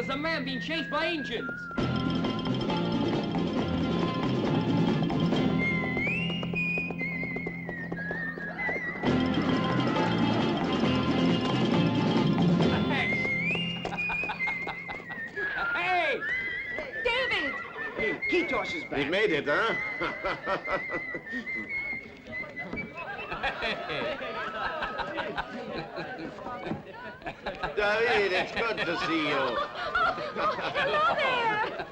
There's a man being chased by Indians. Hey! David! Hey, Kitosch is back. He made it, huh? David, it's good to see you. Hello there!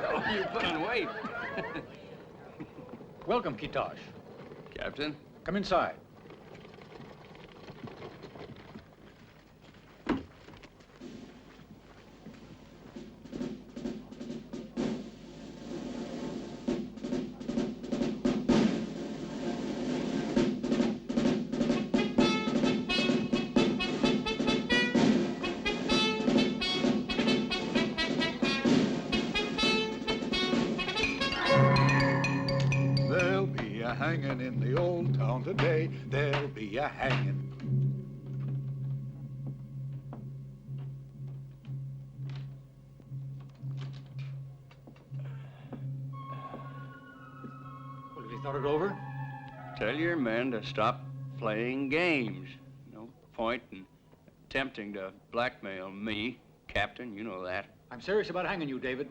Oh, you put on weight. Welcome, Kitosch. Captain? Come inside. There'll be a hanging in the old town today. There'll be a hanging. Well, have you thought it over? Tell your men to stop playing games. No point in attempting to blackmail me, Captain. You know that. I'm serious about hanging you, David.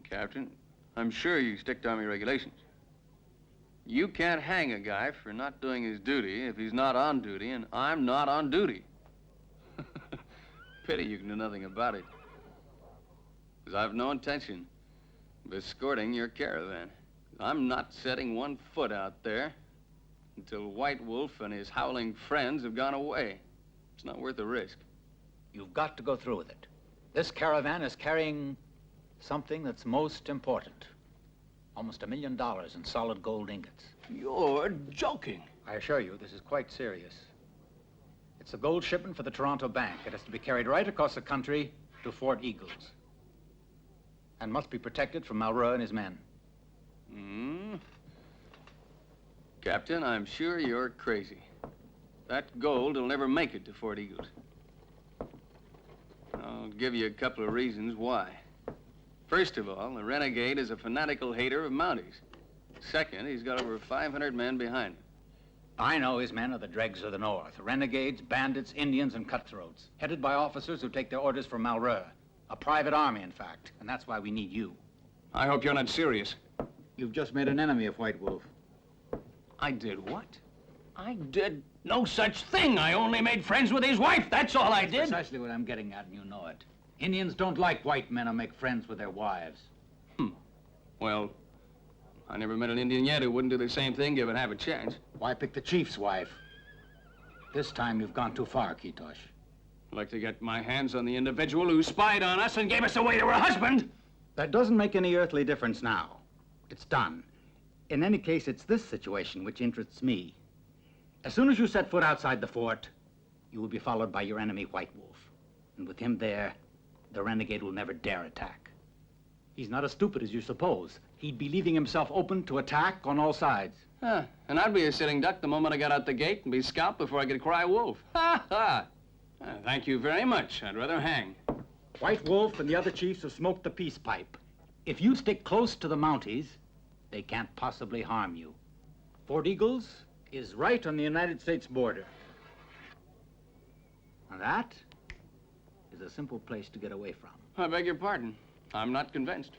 Captain, I'm sure you stick to Army regulations. You can't hang a guy for not doing his duty if he's not on duty, and I'm not on duty. Pity you can do nothing about it. Because I've no intention of escorting your caravan. I'm not setting one foot out there until White Wolf and his howling friends have gone away. It's not worth the risk. You've got to go through with it. This caravan is carrying something that's most important. Almost $1 million in solid gold ingots. You're joking. I assure you, this is quite serious. It's a gold shipment for the Toronto Bank. It has to be carried right across the country to Fort Eagles. And must be protected from Malraux and his men. Captain, I'm sure you're crazy. That gold will never make it to Fort Eagles. I'll give you a couple of reasons why. First of all, the renegade is a fanatical hater of Mounties. Second, he's got over 500 men behind him. I know his men are the dregs of the North. Renegades, bandits, Indians, and cutthroats. Headed by officers who take their orders from Malraux. A private army, in fact. And that's why we need you. I hope you're not serious. You've just made an enemy of White Wolf. I did what? I did no such thing. I only made friends with his wife. That's all I did. Precisely what I'm getting at, and you know it. Indians don't like white men who make friends with their wives. Well, I never met an Indian yet who wouldn't do the same thing given half a chance. Why pick the chief's wife? This time you've gone too far, Kitosch. I'd like to get my hands on the individual who spied on us and gave us away to her husband. That doesn't make any earthly difference now. It's done. In any case, it's this situation which interests me. As soon as you set foot outside the fort, you will be followed by your enemy, White Wolf. And with him there, the renegade will never dare attack. He's not as stupid as you suppose. He'd be leaving himself open to attack on all sides. And I'd be a sitting duck the moment I got out the gate and be scalped before I could cry wolf. Thank you very much. I'd rather hang. White Wolf and the other chiefs have smoked the peace pipe. If you stick close to the Mounties, they can't possibly harm you. Fort Eagles is right on the United States border. And that is a simple place to get away from. I beg your pardon. I'm not convinced.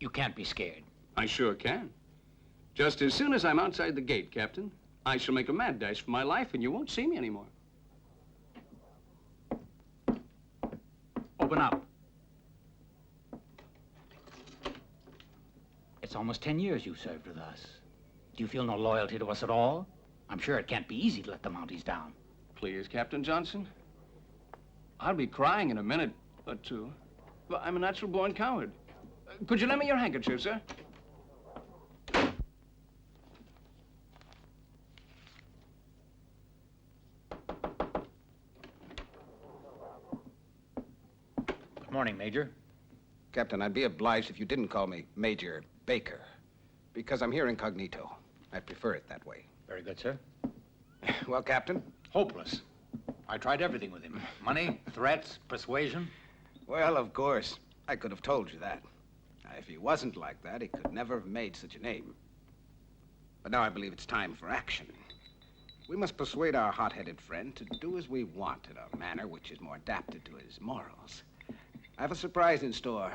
You can't be scared. I sure can. Just as soon as I'm outside the gate, Captain, I shall make a mad dash for my life and you won't see me anymore. Open up. It's almost 10 years you served with us. Do you feel no loyalty to us at all? I'm sure it can't be easy to let the Mounties down. Please, Captain Johnson. I'll be crying in a minute or two. But I'm a natural-born coward. Could you lend me your handkerchief, sir? Good morning, Major. Captain, I'd be obliged if you didn't call me Major Baker, because I'm here incognito. I prefer it that way. Very good, sir. Well, Captain? Hopeless. I tried everything with him. Money, threats, persuasion. Well, of course. I could have told you that. If he wasn't like that, he could never have made such a name. But now I believe it's time for action. We must persuade our hot-headed friend to do as we want in a manner which is more adapted to his morals. I have a surprise in store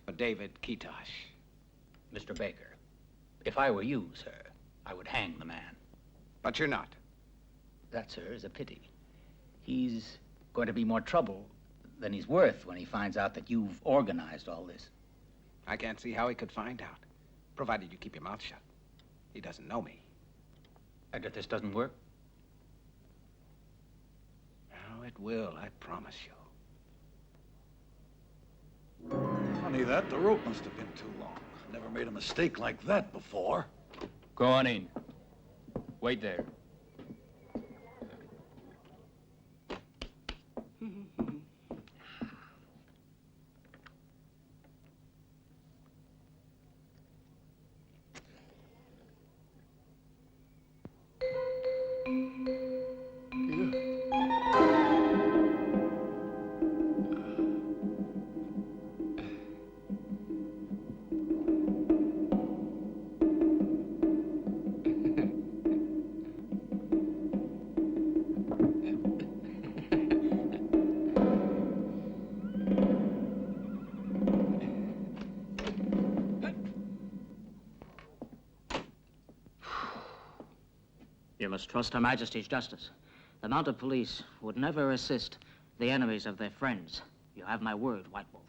for David Kitosch. Mr. Baker, if I were you, sir, I would hang the man. But you're not. That, sir, is a pity. He's going to be more trouble than he's worth when he finds out that you've organized all this. I can't see how he could find out, provided you keep your mouth shut. He doesn't know me. And if this doesn't work? Oh, it will, I promise you. Funny that, the rope must have been too long. Never made a mistake like that before. Go on in. Wait there. You must trust Her Majesty's justice. The mounted police would never assist the enemies of their friends. You have my word, White Wolf.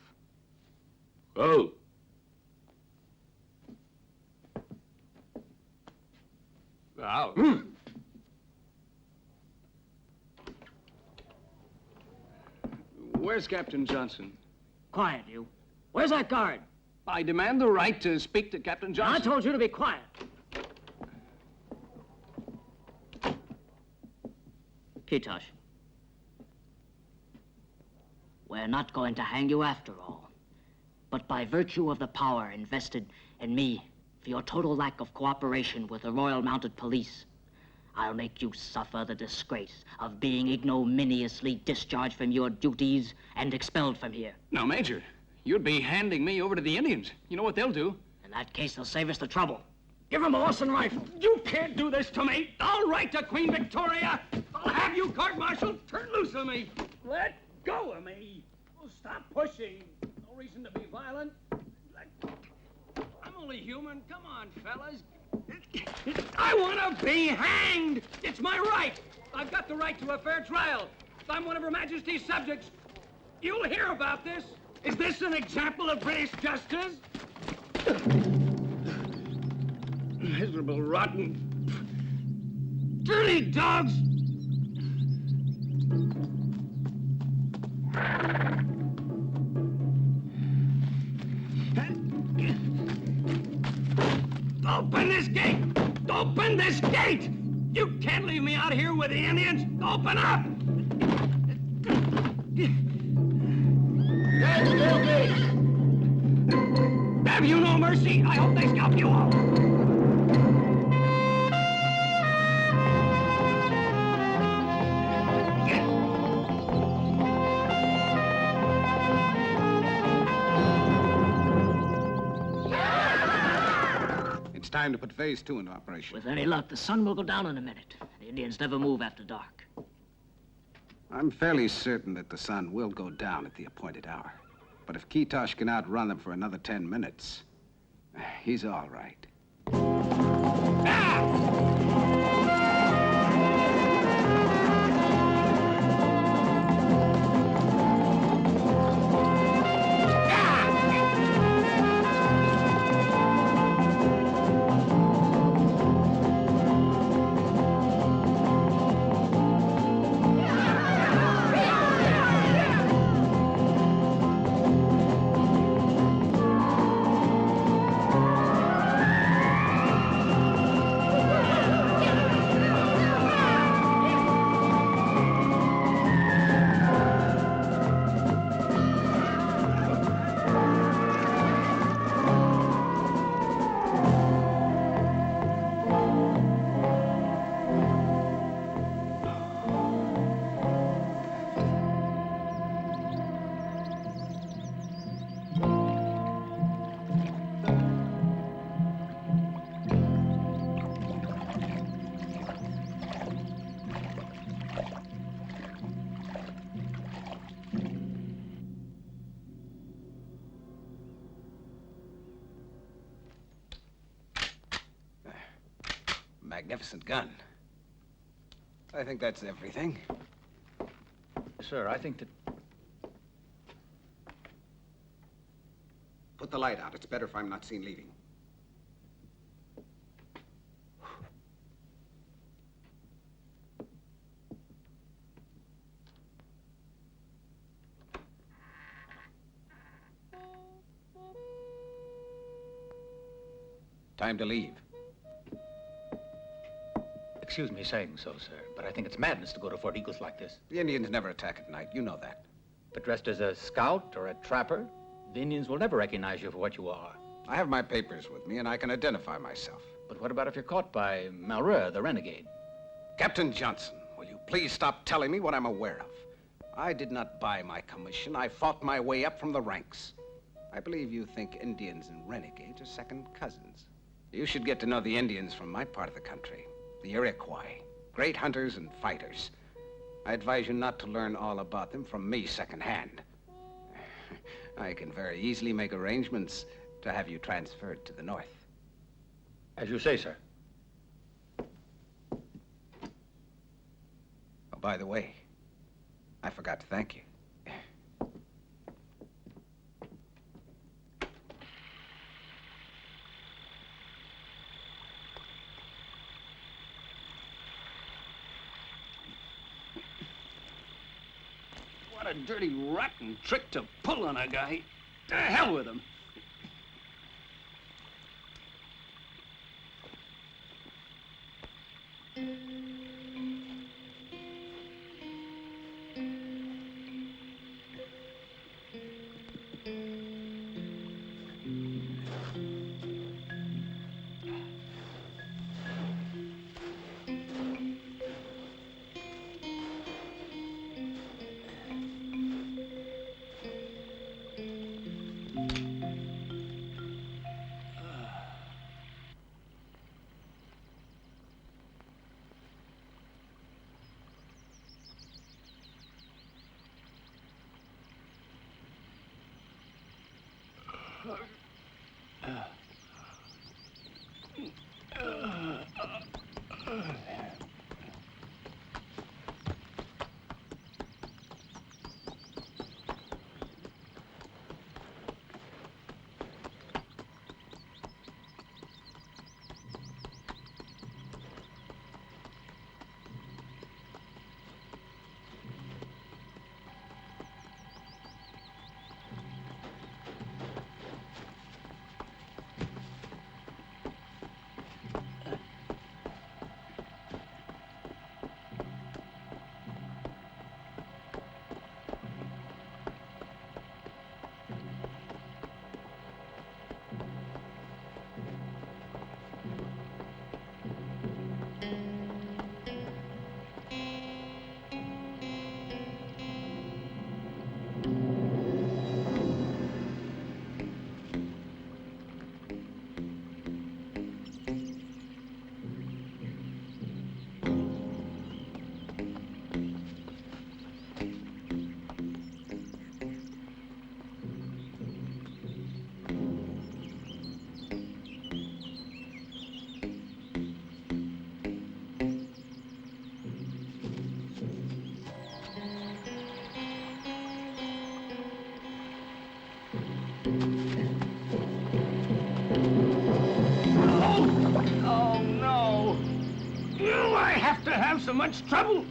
Go. Out. Where's Captain Johnson? Quiet, you. Where's that guard? I demand the right to speak to Captain I Johnson. told you to be quiet. Kitosch. We're not going to hang you after all. But by virtue of the power invested in me for your total lack of cooperation with the Royal Mounted Police, I'll make you suffer the disgrace of being ignominiously discharged from your duties and expelled from here. Now, Major, you'd be handing me over to the Indians. You know what they'll do? In that case, they'll save us the trouble. Give him a horse and rifle. You can't do this to me. I'll write to Queen Victoria. I'll have you court-martialed. Turn loose of me. Let go of me. Oh, stop pushing. No reason to be violent. I'm only human. Come on, fellas. I want to be hanged. It's my right. I've got the right to a fair trial. I'm one of Her Majesty's subjects. You'll hear about this. Is this an example of British justice? Miserable, rotten, dirty dogs! Open this gate! Open this gate! You can't leave me out here with the Indians! Open up! Have you no mercy? I hope they scalp you all! It's time to put phase 2 into operation. With any luck, the sun will go down in a minute. The Indians never move after dark. I'm fairly certain that the sun will go down at the appointed hour. But if Kitosch can outrun them for another 10 minutes, he's all right. magnificent gun. I think that's everything. Sir, I think that... Put the light out. It's better if I'm not seen leaving. Time to leave. Excuse me saying so, sir, but I think it's madness to go to Fort Eagles like this. The Indians never attack at night. You know that. But dressed as a scout or a trapper, the Indians will never recognize you for what you are. I have my papers with me, and I can identify myself. But what about if you're caught by Malraux, the renegade? Captain Johnson, will you please stop telling me what I'm aware of? I did not buy my commission. I fought my way up from the ranks. I believe you think Indians and renegades are second cousins. You should get to know the Indians from my part of the country, the Iroquois, great hunters and fighters. I advise you not to learn all about them from me secondhand. I can very easily make arrangements to have you transferred to the north. As you say, sir. Oh, by the way, I forgot to thank you. What a dirty, rotten trick to pull on a guy. To hell with him. Oh, no. Do I have to have so much trouble?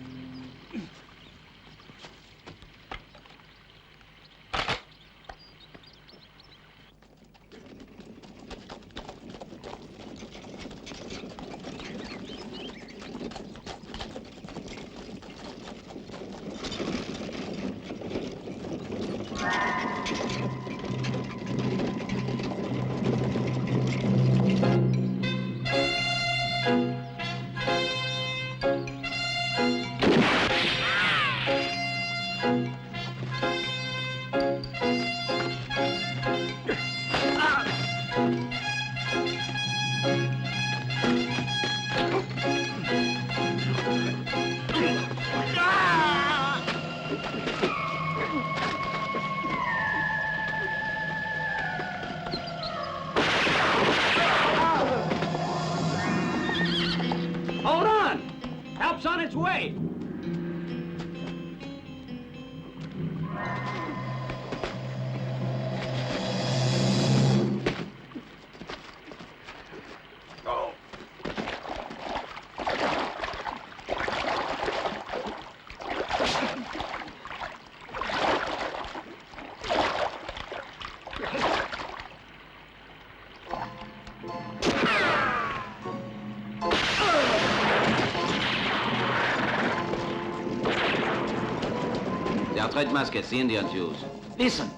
They are trade muskets the Indians use. Listen,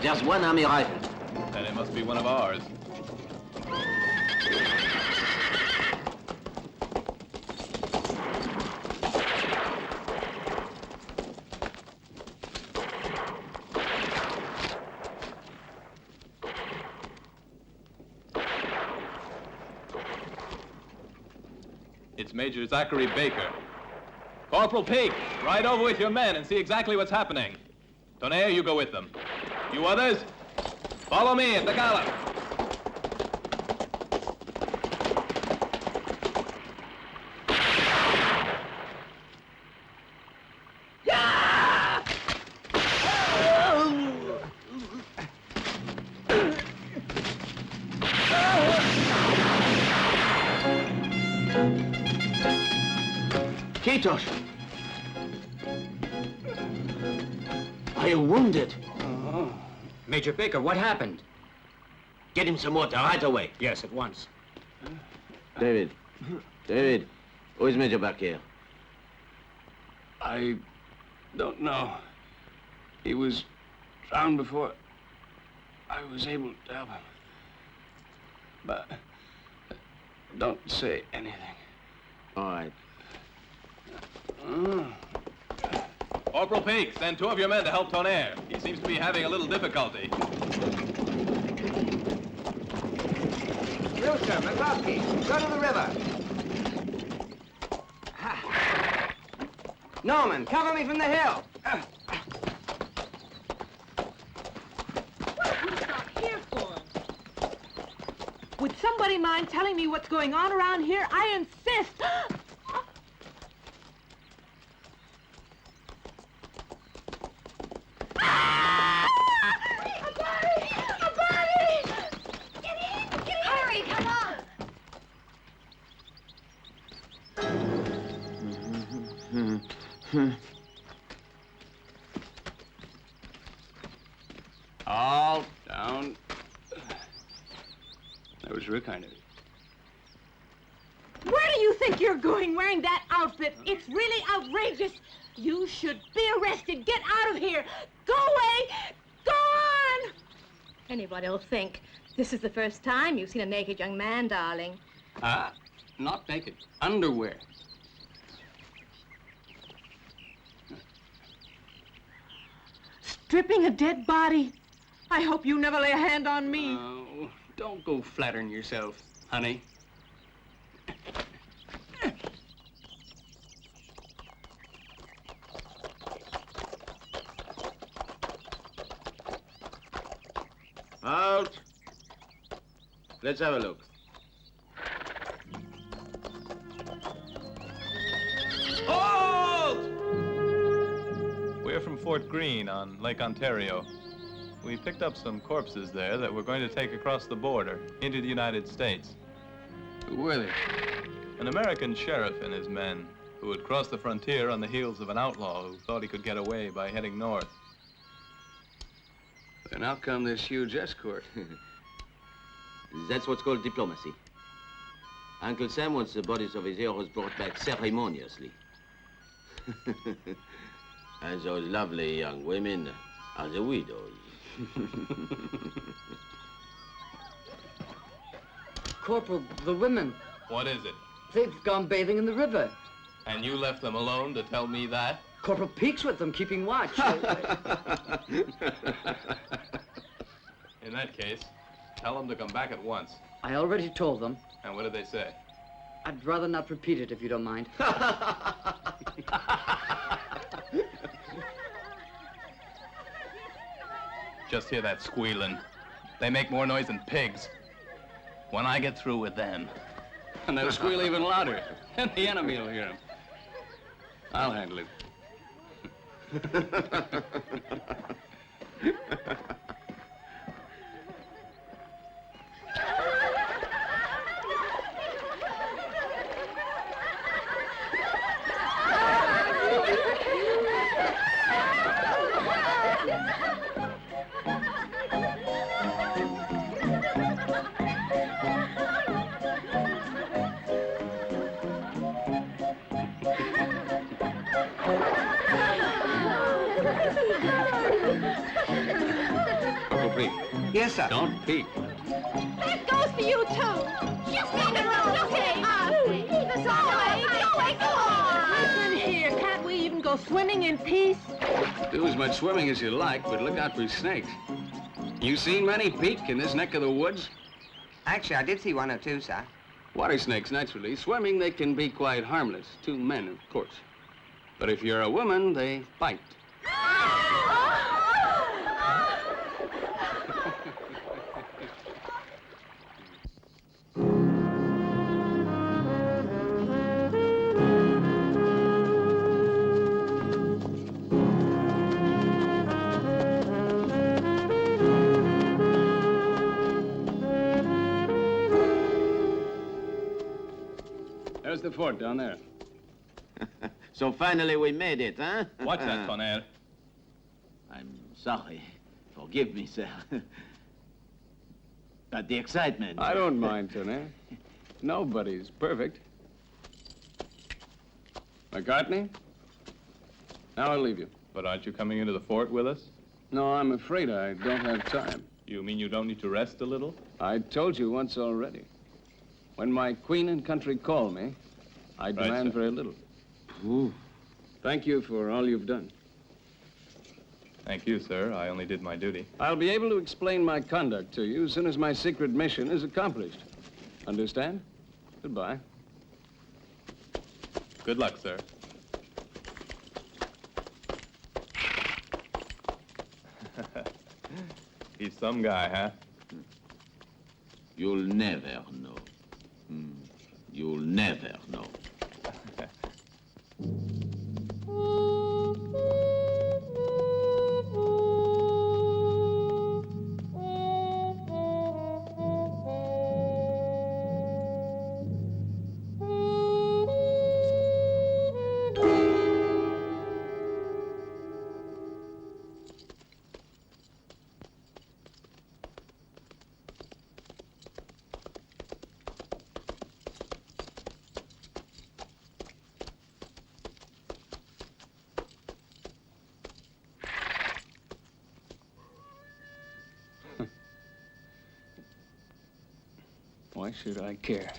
there's one army rifle. Then it must be one of ours. It's Major Zachary Baker. Corporal Peake, ride over with your men and see exactly what's happening. Tonnerre, you go with them. You others, follow me at the gallop. Kitosch! Are you wounded? Major Baker, what happened? Get him some water right away. Yes, at once. David. David, who is Major Baker? I don't know. He was drowned before I was able to help him. But don't say anything. All right. Corporal Peake, send 2 of your men to help Tonnerre. He seems to be having a little difficulty. Wilson, McCloskey, go to the river. Norman, cover me from the hill. What are we out here for? Would somebody mind telling me what's going on around here? I insist. All down. That was real kind of you. Where do you think you're going wearing that outfit? It's really outrageous. You should be arrested. Get out of here. Go away. Go on. Anybody will think this is the first time you've seen a naked young man, darling. Not naked. Underwear. Stripping a dead body. I hope you never lay a hand on me. Oh, don't go flattering yourself, honey. Out. Let's have a look. Halt! We're from Fort Greene on Lake Ontario. We picked up some corpses there that we're going to take across the border into the United States. Who were they? An American sheriff and his men who had crossed the frontier on the heels of an outlaw who thought he could get away by heading north. Then how come this huge escort? That's what's called diplomacy. Uncle Sam wants the bodies of his heroes brought back ceremoniously. And those lovely young women are the widows. Corporal, the women, What is it? they've gone bathing in the river. And you left them alone to tell me that? Corporal Peake's with them, keeping watch. In that case, tell them to come back at once. I already told them. And what did they say? I'd rather not repeat it if you don't mind. Just hear that squealing. They make more noise than pigs. When I get through with them. And they'll squeal even louder. And the enemy will hear them. I'll handle it. Corporal Peak. Yes, sir. Don't peek. That goes for you, too. You stand around, okay? Leave us alone. Go on. Listen here, can't we even go swimming in peace? Do as much swimming as you like, but look out for snakes. You seen many peak in this neck of the woods? Actually, I did see one or two, sir. Water snakes, naturally. Swimming, they can be quite harmless. To men, of course. But if you're a woman, they bite. There's the fort down there. So finally we made it, huh? Watch that, Tonnerre. I'm sorry. Forgive me, sir. But the excitement... I don't mind, Tonnerre. Nobody's perfect. McCartney? Now I'll leave you. But aren't you coming into the fort with us? No, I'm afraid I don't have time. You mean you don't need to rest a little? I told you once already. When my queen and country call me, I demand very little. Ooh. Thank you for all you've done. Thank you, sir. I only did my duty. I'll be able to explain my conduct to you as soon as my secret mission is accomplished. Understand? Goodbye. Good luck, sir. He's some guy, huh? You'll never know. You'll never know. Why should I care?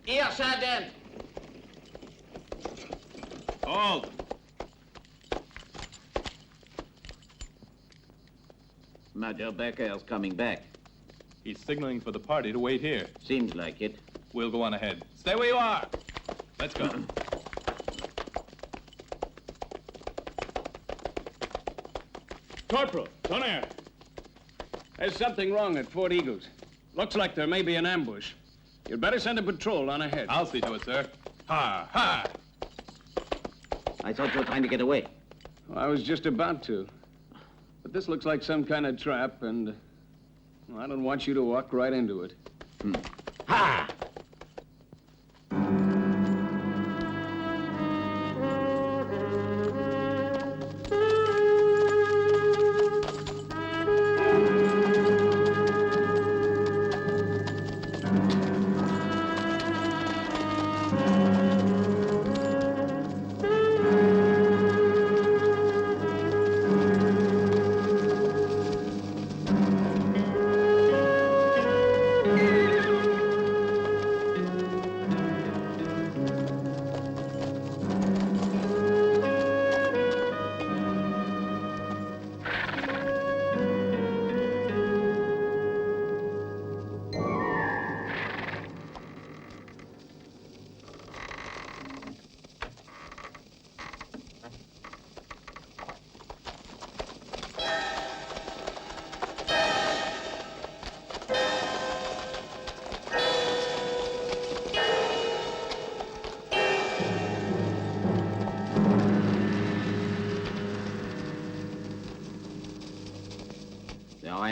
Here, Sergeant! Hold! Major Becker's coming back. He's signaling for the party to wait here. Seems like it. We'll go on ahead. Stay where you are! Let's go. Corporal, Tonnerre. There's something wrong at Fort Eagles. Looks like there may be an ambush. You'd better send a patrol on ahead. I'll see to it, sir. Ha, ha! I thought you were trying to get away. Well, I was just about to. But this looks like some kind of trap, and well, I don't want you to walk right into it. Ha!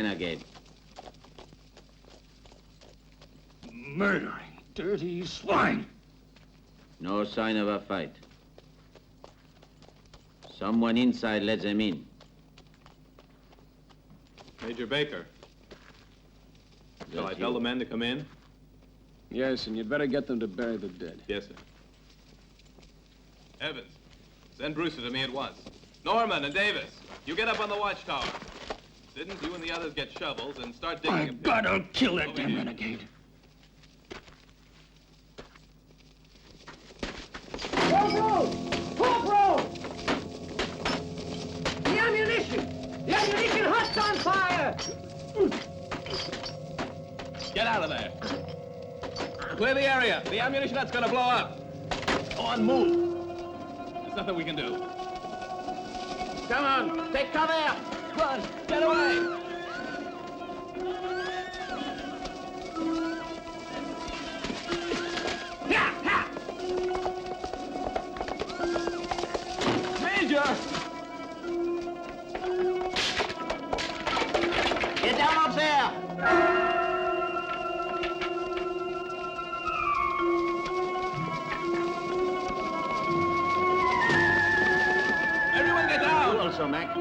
Renegade. Murdering, dirty swine. No sign of a fight. Someone inside let them in. Major Baker, Shall I tell the men to come in? Yes, and you'd better get them to bury the dead. Yes, sir. Evans, send Brewster to me at once. Norman and Davis, you get up on the watchtower. Siddons, you and the others get shovels and start digging a pit. God, I'll kill that Over damn here. renegade. Corporal! The ammunition! The ammunition hut's on fire! Get out of there. Clear the area. The ammunition hut's gonna blow up. Go on, move. There's nothing we can do. Come on, take cover! Come on, get away! Major! Get down up there! Everyone get down! You also, Mac.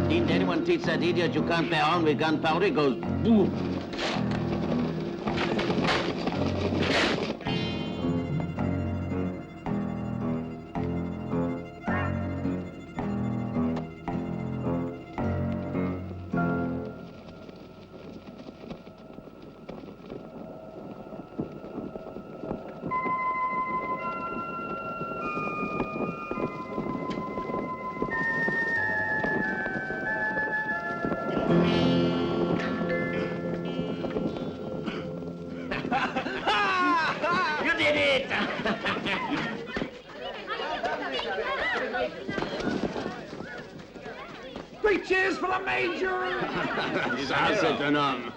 Didn't anyone teach that idiot you can't bear on with gunpowder? It goes boom. You did it! Three cheers for the Major! He's a hero.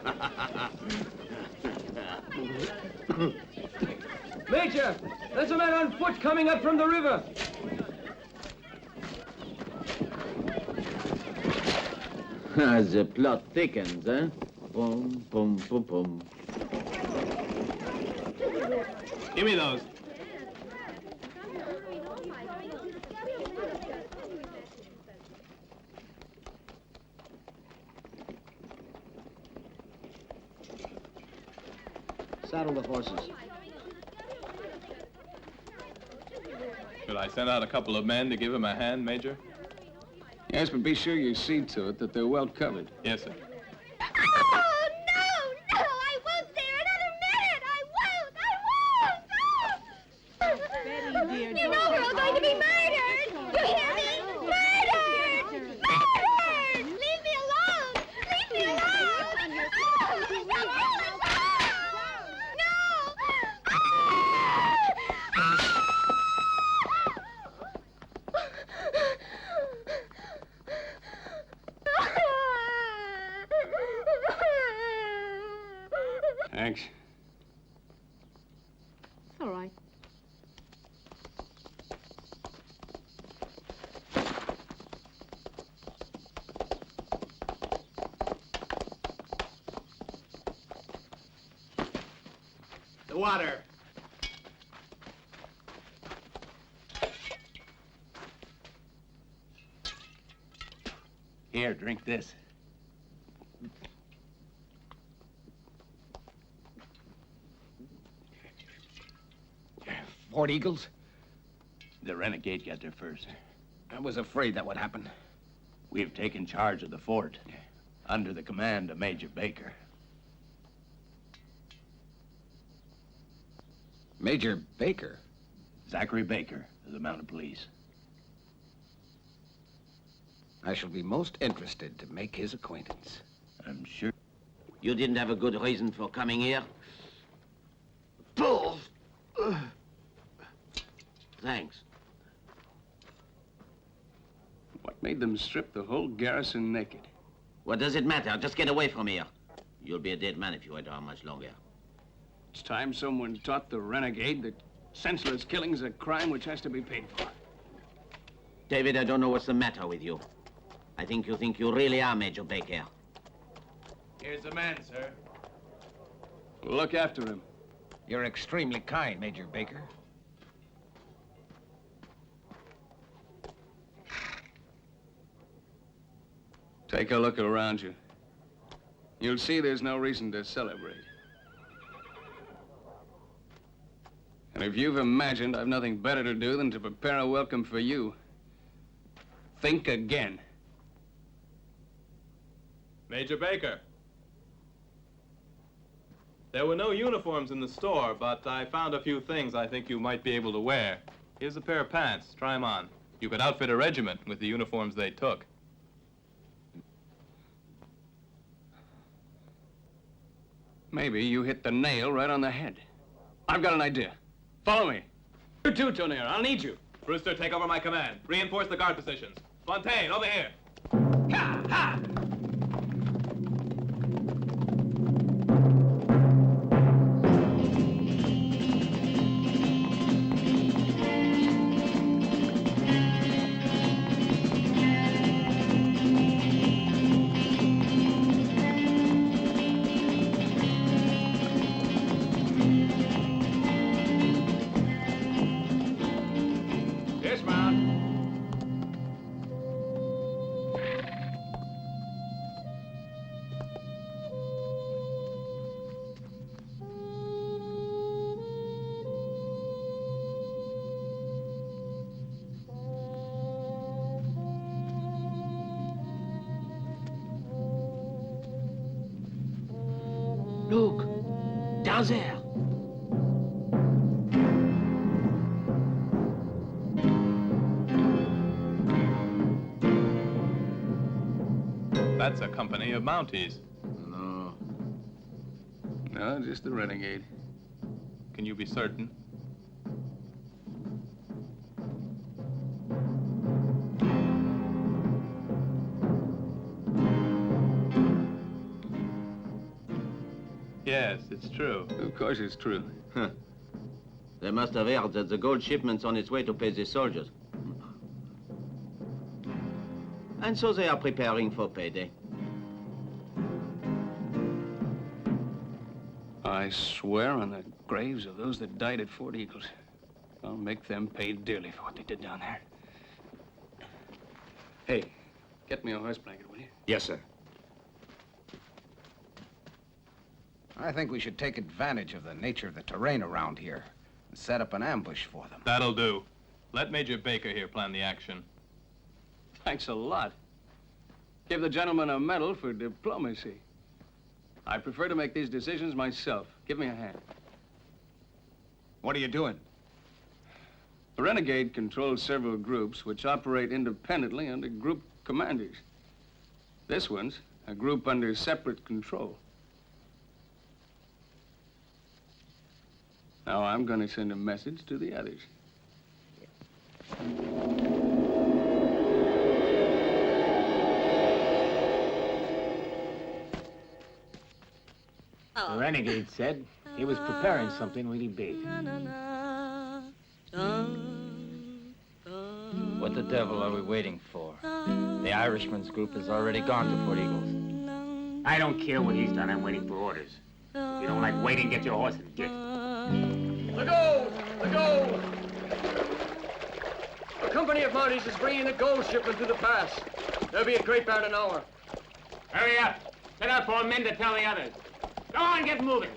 Major, there's a man on foot coming up from the river. The plot thickens, eh? Boom, boom, boom, boom. Give me those. Saddle the horses. Should I send out a couple of men to give him a hand, Major? Yes, but be sure you see to it that they're well covered. Yes, sir. Oh, no, I won't stay another minute. I won't. Betty, dear, you know we're all going to be murdered. You hear me? Murdered! Murdered! Leave me alone. Leave me alone. Thanks. It's all right. The water. Here, drink this. Fort Eagles? The renegade got there first. I was afraid that would happen. We have taken charge of the fort under the command of Major Baker. Major Baker? Zachary Baker of the Mounted Police. I shall be most interested to make his acquaintance. I'm sure. You didn't have a good reason for coming here? Bull! Thanks. What made them strip the whole garrison naked? What does it matter? Just get away from here. You'll be a dead man if you wait on much longer. It's time someone taught the renegade that senseless killing is a crime which has to be paid for. David, I don't know what's the matter with you. I think you really are Major Baker. Here's the man, sir. Look after him. You're extremely kind, Major Baker. Take a look around you. You'll see there's no reason to celebrate. And if you've imagined I've nothing better to do than to prepare a welcome for you, think again. Major Baker. There were no uniforms in the store, but I found a few things I think you might be able to wear. Here's a pair of pants. Try them on. You could outfit a regiment with the uniforms they took. Maybe you hit the nail right on the head. I've got an idea. Follow me. You too, Tonnerre. I'll need you. Brewster, take over my command. Reinforce the guard positions. Fontaine, over here. Ha! Ha! Look, down there. That's a company of Mounties. No, just the renegade. Can you be certain? Yes, it's true. Of course it's true. Huh. They must have heard that the gold shipment's on its way to pay the soldiers. And so they are preparing for payday. I swear on the graves of those that died at Fort Eagles, I'll make them pay dearly for what they did down there. Hey, get me a horse blanket, will you? Yes, sir. I think we should take advantage of the nature of the terrain around here and set up an ambush for them. That'll do. Let Major Baker here plan the action. Thanks a lot. Give the gentleman a medal for diplomacy. I prefer to make these decisions myself. Give me a hand. What are you doing? The Renegade controls several groups which operate independently under group commanders. This one's a group under separate control. Now I'm going to send a message to the others. The renegade said he was preparing something really big. What the devil are we waiting for? The Irishman's group has already gone to Fort Eagles. I don't care what he's done. I'm waiting for orders. If you don't like waiting, get your horse and get. The gold! The gold! A company of Mounties is bringing a gold shipment through the pass. They'll be at Great Barn in an hour. Hurry up. Set out 4 men to tell the others. Go on, get moving.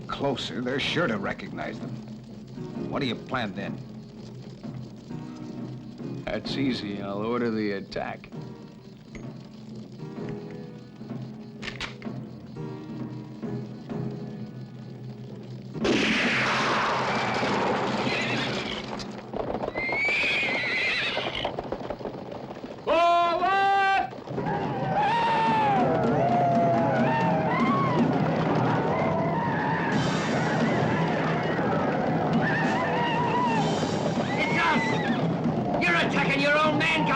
Closer, they're sure to recognize them. What do you plan then? That's easy. I'll order the attack.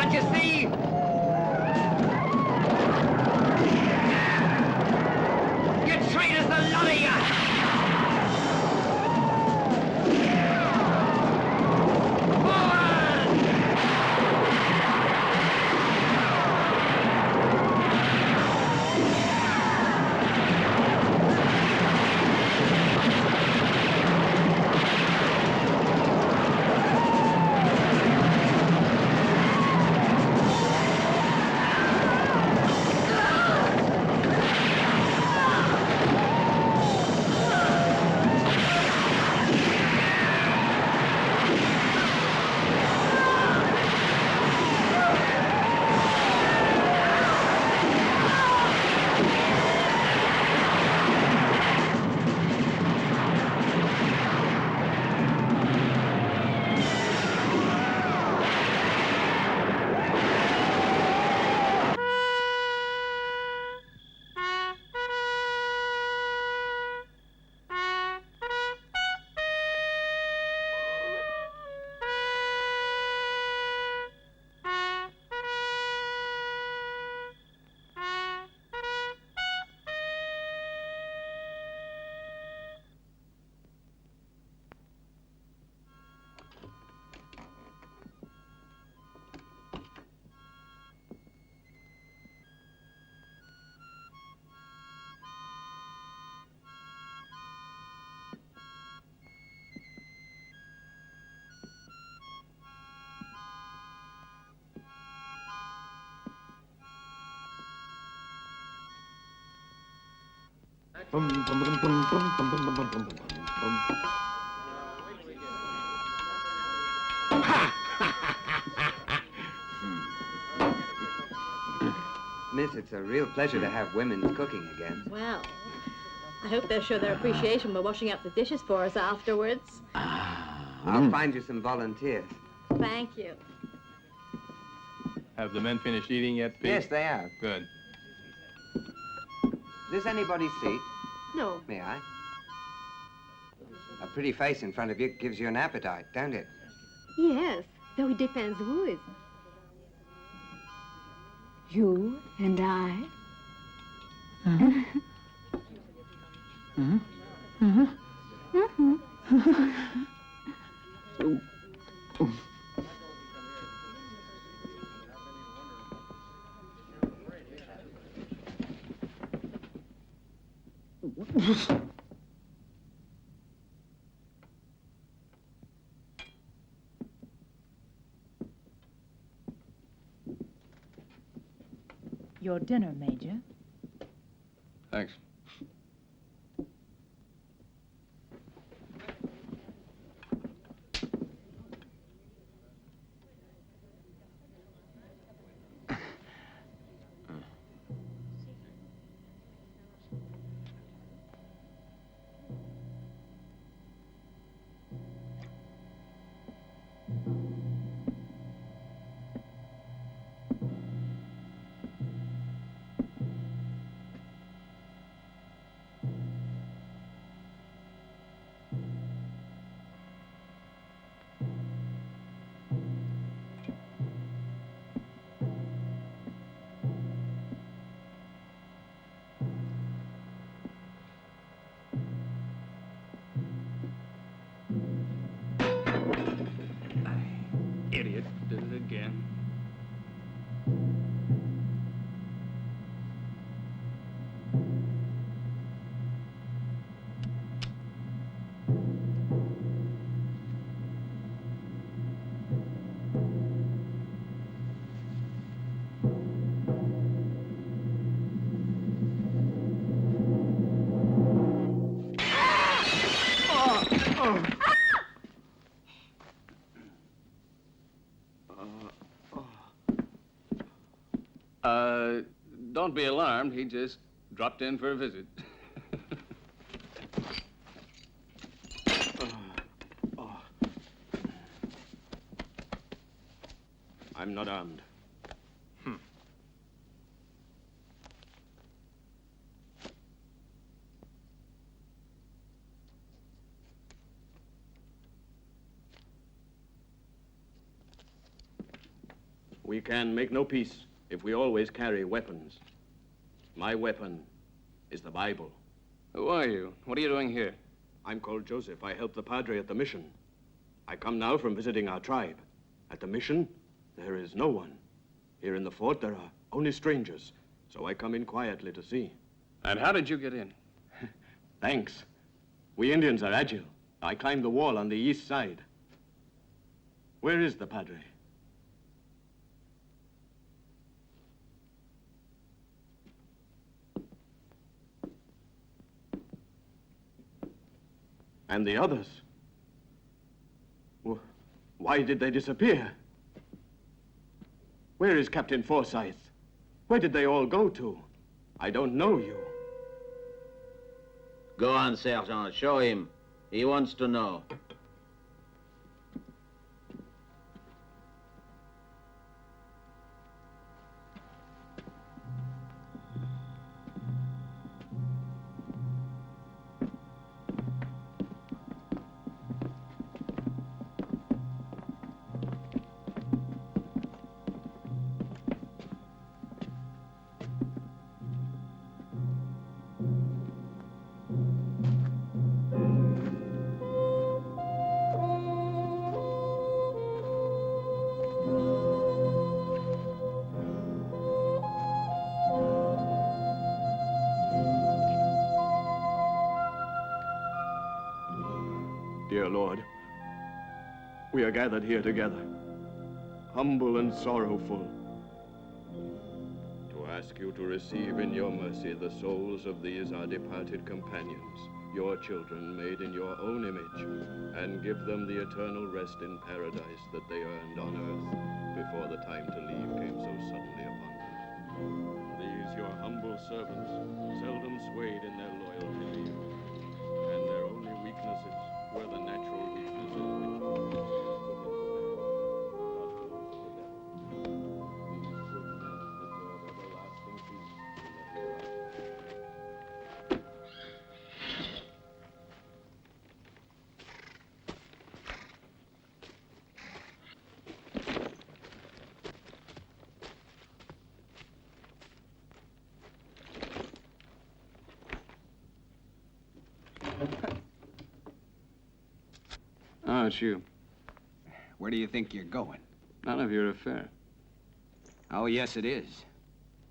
Can't you see? You traitors, the lot of you! Miss, it's a real pleasure to have women's cooking again. Well, I hope they'll show their appreciation by washing up the dishes for us afterwards. I'll find you some volunteers. Thank you. Have the men finished eating yet, Pete? Yes, they have. Good. Is this anybody's seat? No. May I? A pretty face in front of you gives you an appetite, don't it? Yes, though it depends who is. You and I. Your dinner, Major. Thanks. Idiot did it again. Don't be alarmed. He just dropped in for a visit. I'm not armed. We can make no peace if we always carry weapons. My weapon is the Bible. Who are you? What are you doing here? I'm called Joseph. I help the Padre at the mission. I come now from visiting our tribe. At the mission, there is no one. Here in the fort, there are only strangers. So I come in quietly to see. And how did you get in? Thanks. We Indians are agile. I climbed the wall on the east side. Where is the Padre? And the others? Why did they disappear? Where is Captain Forsyth? Where did they all go to? I don't know you. Go on, Sergeant. Show him. He wants to know. Dear Lord, we are gathered here together, humble and sorrowful, to ask you to receive in your mercy the souls of these our departed companions, your children made in your own image, and give them the eternal rest in paradise that they earned on earth before the time to leave came so suddenly upon them. These, your humble servants, seldom swayed in their loyalty to you, and their only weaknesses were the natural weaknesses which put into man, not those of the devil. These good men deserve everlasting peace in the hereafter. Oh, it's you. Where do you think you're going? None of your affair. Oh, yes, it is.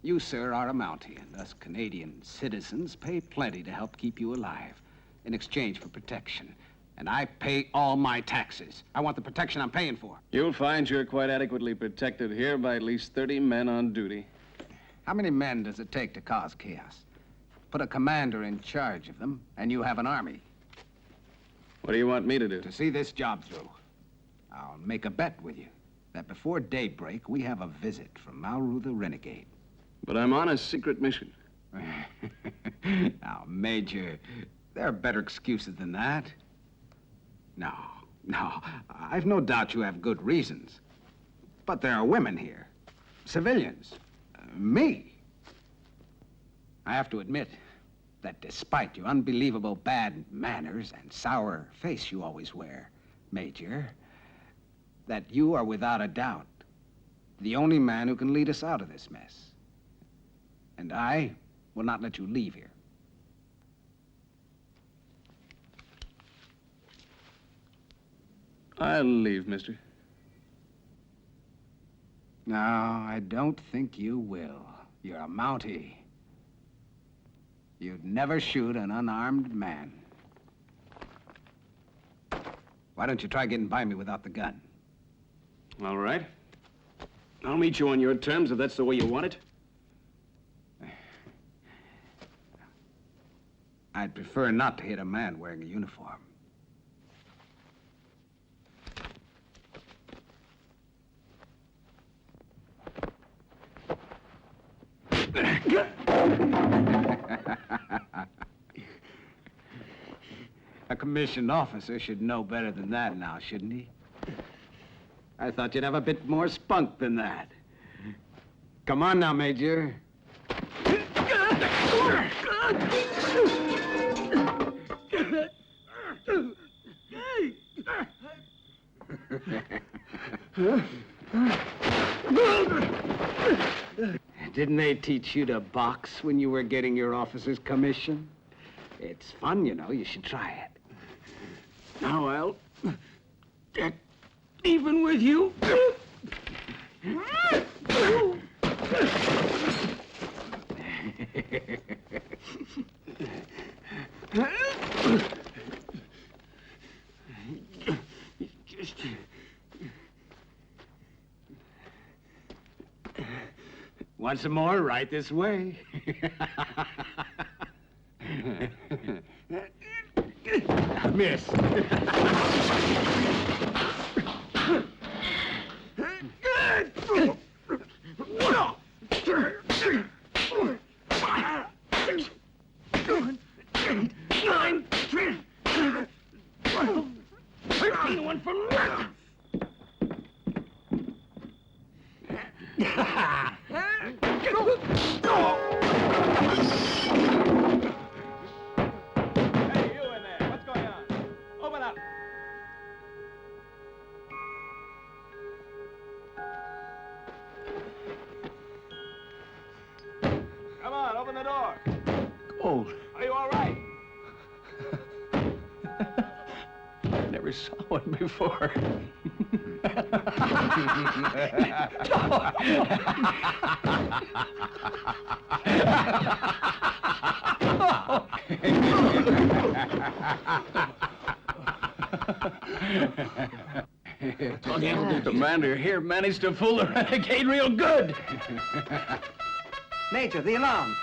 You, sir, are a Mountie, and us Canadian citizens pay plenty to help keep you alive in exchange for protection. And I pay all my taxes. I want the protection I'm paying for. You'll find you're quite adequately protected here by at least 30 men on duty. How many men does it take to cause chaos? Put a commander in charge of them, and you have an army. What do you want me to do? To see this job through. I'll make a bet with you that before daybreak, we have a visit from Mauru the Renegade. But I'm on a secret mission. Now, Major, there are better excuses than that. No, I've no doubt you have good reasons. But there are women here, civilians, me. I have to admit that despite your unbelievable bad manners and sour face you always wear, Major, that you are without a doubt the only man who can lead us out of this mess. And I will not let you leave here. I'll leave, mister. No, I don't think you will. You're a Mountie. You'd never shoot an unarmed man. Why don't you try getting by me without the gun? All right. I'll meet you on your terms if that's the way you want it. I'd prefer not to hit a man wearing a uniform. A commissioned officer should know better than that now, shouldn't he? I thought you'd have a bit more spunk than that. Come on now, Major. Didn't they teach you to box when you were getting your officer's commission? It's fun, you know. You should try it. Now I'll get even with you. Want some more? Right this way. Miss. One for left. Hey, you in there. What's going on? Open up. Come on, open the door. Gold. Are you all right? I never saw one before. The commander here managed to fool the renegade real good. Major, the alarm.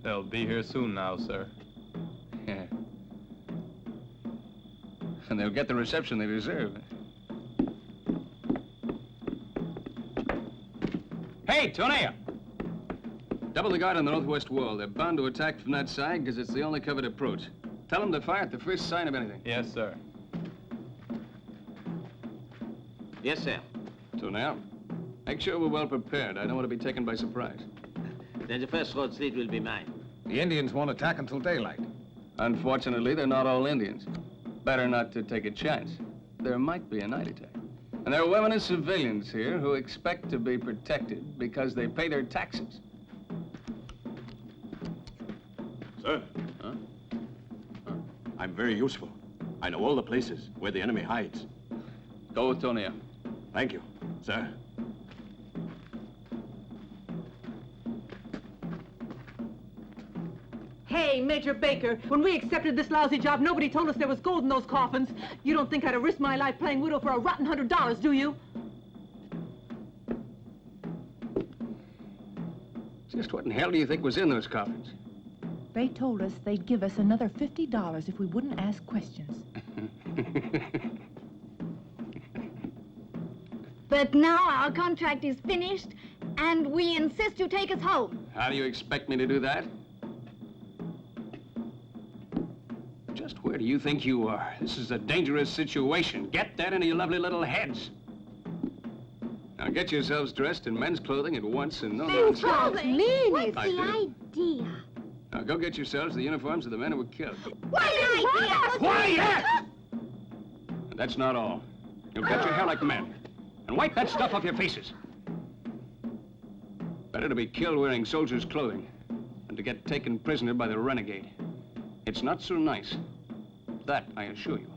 They'll be here soon now, sir. Yeah. And they'll get the reception they deserve. Hey, Tonea! Double the guard on the northwest wall. They're bound to attack from that side because it's the only covered approach. Tell them to fire at the first sign of anything. Yes, sir. Yes, sir. Tonea, make sure we're well prepared. I don't want to be taken by surprise. Then the first road street will be mine. The Indians won't attack until daylight. Unfortunately, they're not all Indians. Better not to take a chance. There might be a night attack. And there are women and civilians here who expect to be protected because they pay their taxes. Sir? Huh? I'm very useful. I know all the places where the enemy hides. Go with Tonea. Thank you, sir. Hey, Major Baker, when we accepted this lousy job, nobody told us there was gold in those coffins. You don't think I'd have risked my life playing widow for a rotten $100, do you? Just what in hell do you think was in those coffins? They told us they'd give us another $50 if we wouldn't ask questions. But now our contract is finished, and we insist you take us home. How do you expect me to do that? Just where do you think you are? This is a dangerous situation. Get that into your lovely little heads. Now get yourselves dressed in men's clothing at once and no nonsense. What's I the do. idea? Now go get yourselves the uniforms of the men who were killed. Quiet! And that's not all. You'll cut your hair like men. And wipe that stuff off your faces. Better to be killed wearing soldiers' clothing than to get taken prisoner by the renegade. It's not so nice. That, I assure you.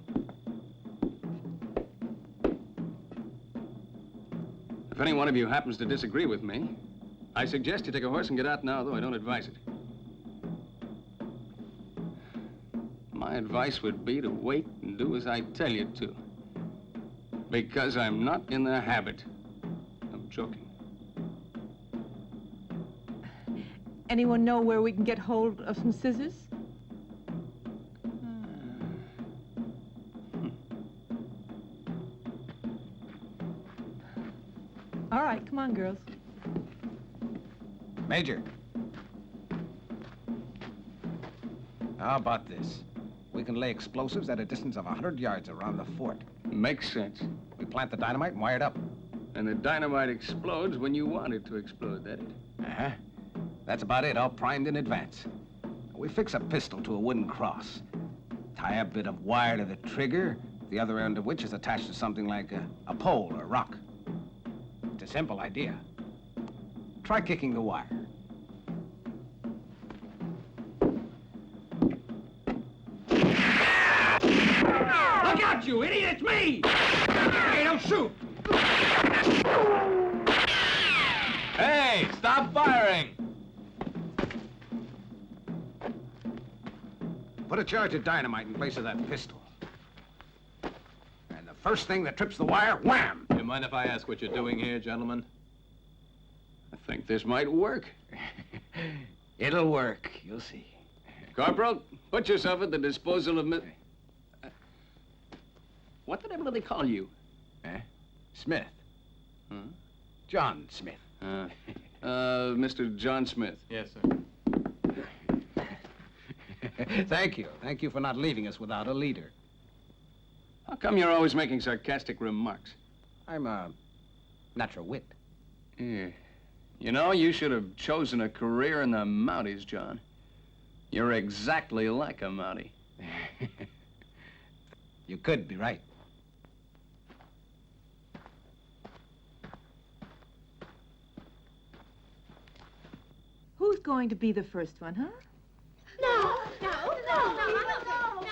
If any one of you happens to disagree with me, I suggest you take a horse and get out now, though I don't advise it. My advice would be to wait and do as I tell you to. Because I'm not in the habit of joking. Anyone know where we can get hold of some scissors? All right, come on, girls. Major. How about this? We can lay explosives at a distance of 100 yards around the fort. Makes sense. We plant the dynamite and wire it up. And the dynamite explodes when you want it to explode, that it? Uh-huh. That's about it, all primed in advance. We fix a pistol to a wooden cross. Tie a bit of wire to the trigger, the other end of which is attached to something like a pole or rock. It's a simple idea. Try kicking the wire. Look out, you idiot! It's me! Hey, don't shoot! Hey, stop firing! Put a charge of dynamite in place of that pistol. And the first thing that trips the wire, wham! You mind if I ask what you're doing here, gentlemen? I think this might work. It'll work. You'll see. Corporal, put yourself at the disposal of what the devil do they call you? Smith. Huh? John Smith. Mr. John Smith. Yes, sir. Thank you. Thank you for not leaving us without a leader. How come you're always making sarcastic remarks? I'm a natural wit. Yeah. You know, you should have chosen a career in the Mounties, John. You're exactly like a Mountie. You could be right. Who's going to be the first one, huh? No, no, no, no, no, no, no, no, no,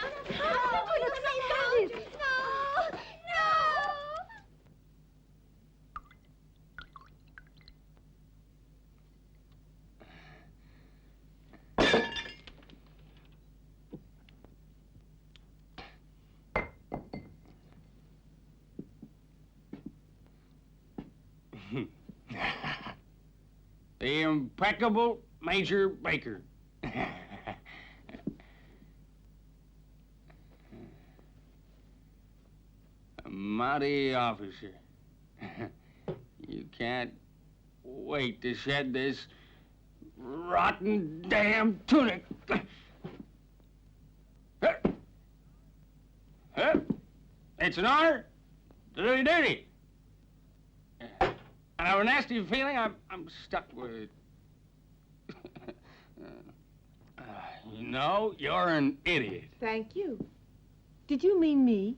The impeccable Major Baker. A Mountie officer. You can't wait to shed this rotten damn tunic. It's an honor to do your duty. I have a nasty feeling I'm stuck with it. You know, you're an idiot. Thank you. Did you mean me?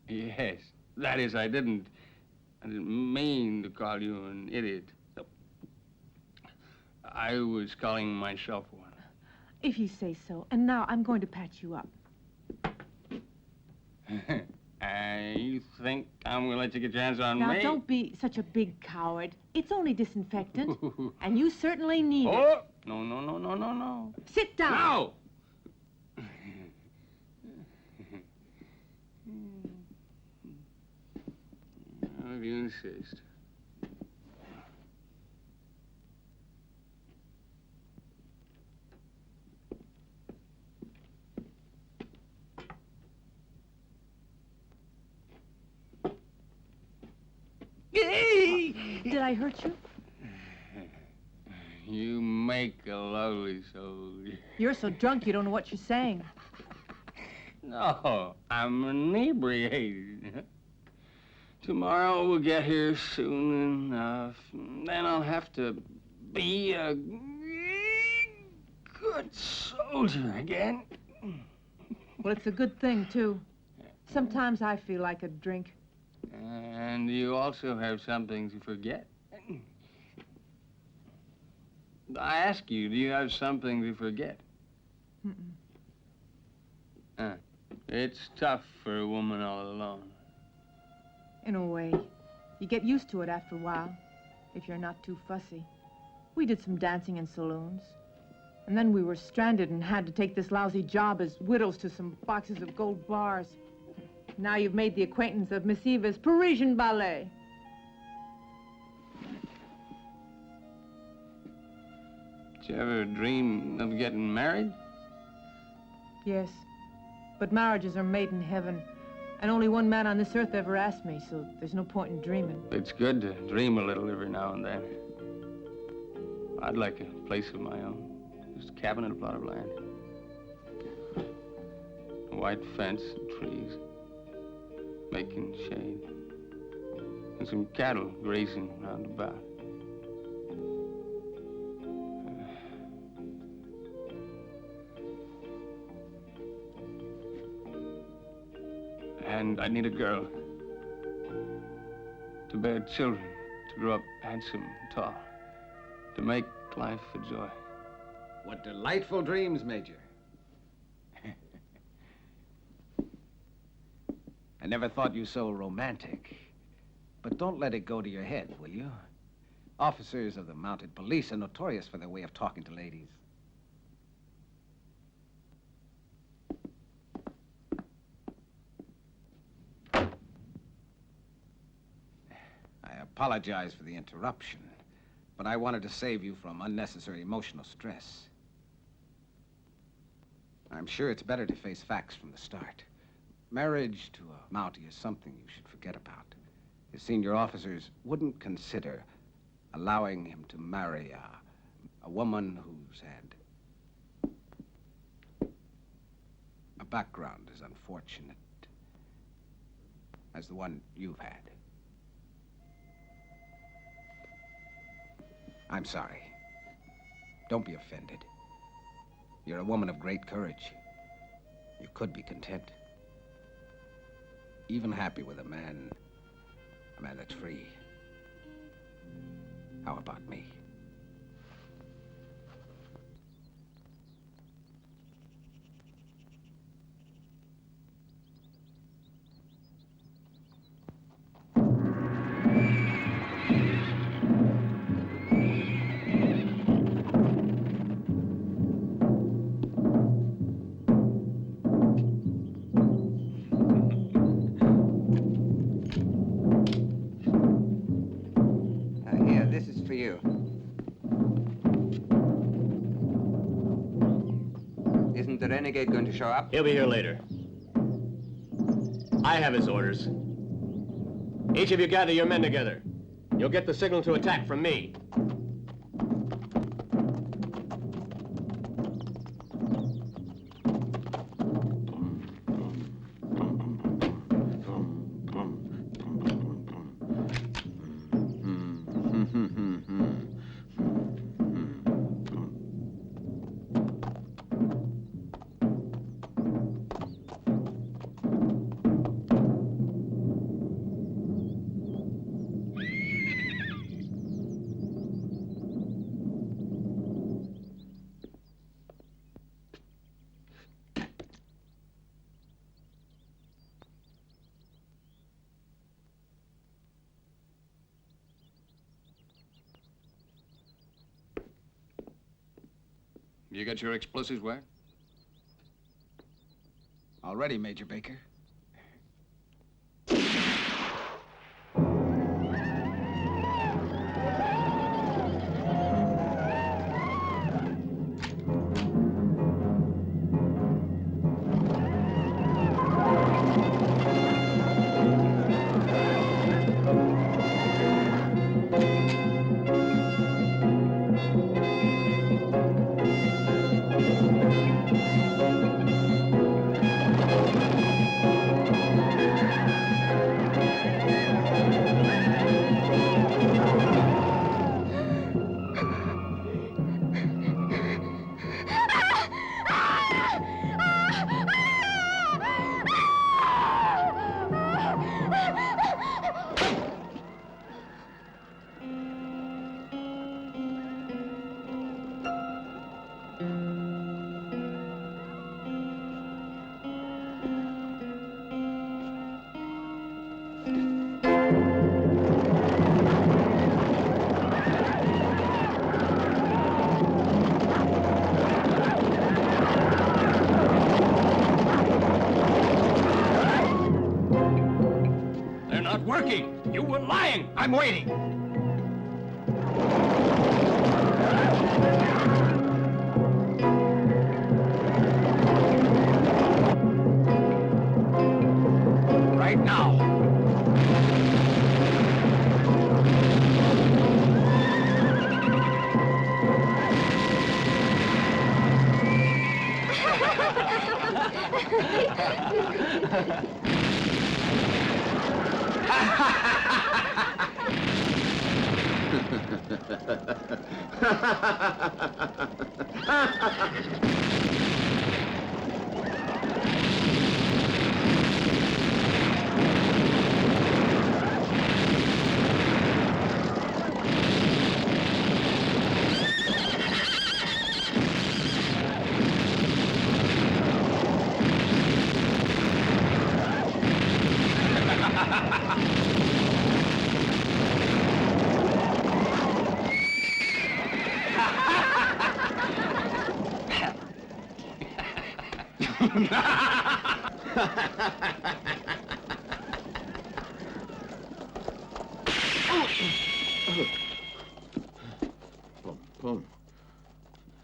Yes. That is, I didn't mean to call you an idiot. I was calling myself one. If you say so. And now I'm going to patch you up. You think I'm gonna let you get your hands on Now, me? don't be such a big coward. It's only disinfectant, and you certainly need Oh! it. No, no, no, no, no, no. Sit down. No! If you insist. Did I hurt you? You make a lovely soldier. You're so drunk you don't know what you're saying. No, I'm inebriated. Tomorrow we'll get here soon enough. Then I'll have to be a good soldier again. Well, it's a good thing, too. Sometimes I feel like a drink. And you also have something to forget. I ask you, do you have something to forget? It's tough for a woman all alone. In a way. You get used to it after a while, if you're not too fussy. We did some dancing in saloons. And then we were stranded and had to take this lousy job as widows to some boxes of gold bars. Now you've made the acquaintance of Miss Eva's Parisian ballet. Did you ever dream of getting married? Yes, but marriages are made in heaven, And only one man on this earth ever asked me, so there's no point in dreaming. It's good to dream a little every now and then. I'd like a place of my own. Just a cabin and a plot of land. A white fence and trees, making shade. And some cattle grazing round about. And I need a girl to bear children, to grow up handsome and tall, to make life a joy. What delightful dreams, Major. I never thought you so romantic. But don't let it go to your head, will you? Officers of the mounted police are notorious for their way of talking to ladies. I apologize for the interruption, but I wanted to save you from unnecessary emotional stress. I'm sure it's better to face facts from the start. Marriage to a Mountie is something you should forget about. His senior officers wouldn't consider allowing him to marry a woman who's had a background as unfortunate as the one you've had. I'm sorry. Don't be offended. You're a woman of great courage. You could be content. Even happy with a man that's free. How about me? Isn't the renegade going to show up? He'll be here later. I have his orders. Each of you gather your men together. You'll get the signal to attack from me. You got your explosives where? All ready, Major Baker. Working! You were lying! I'm waiting!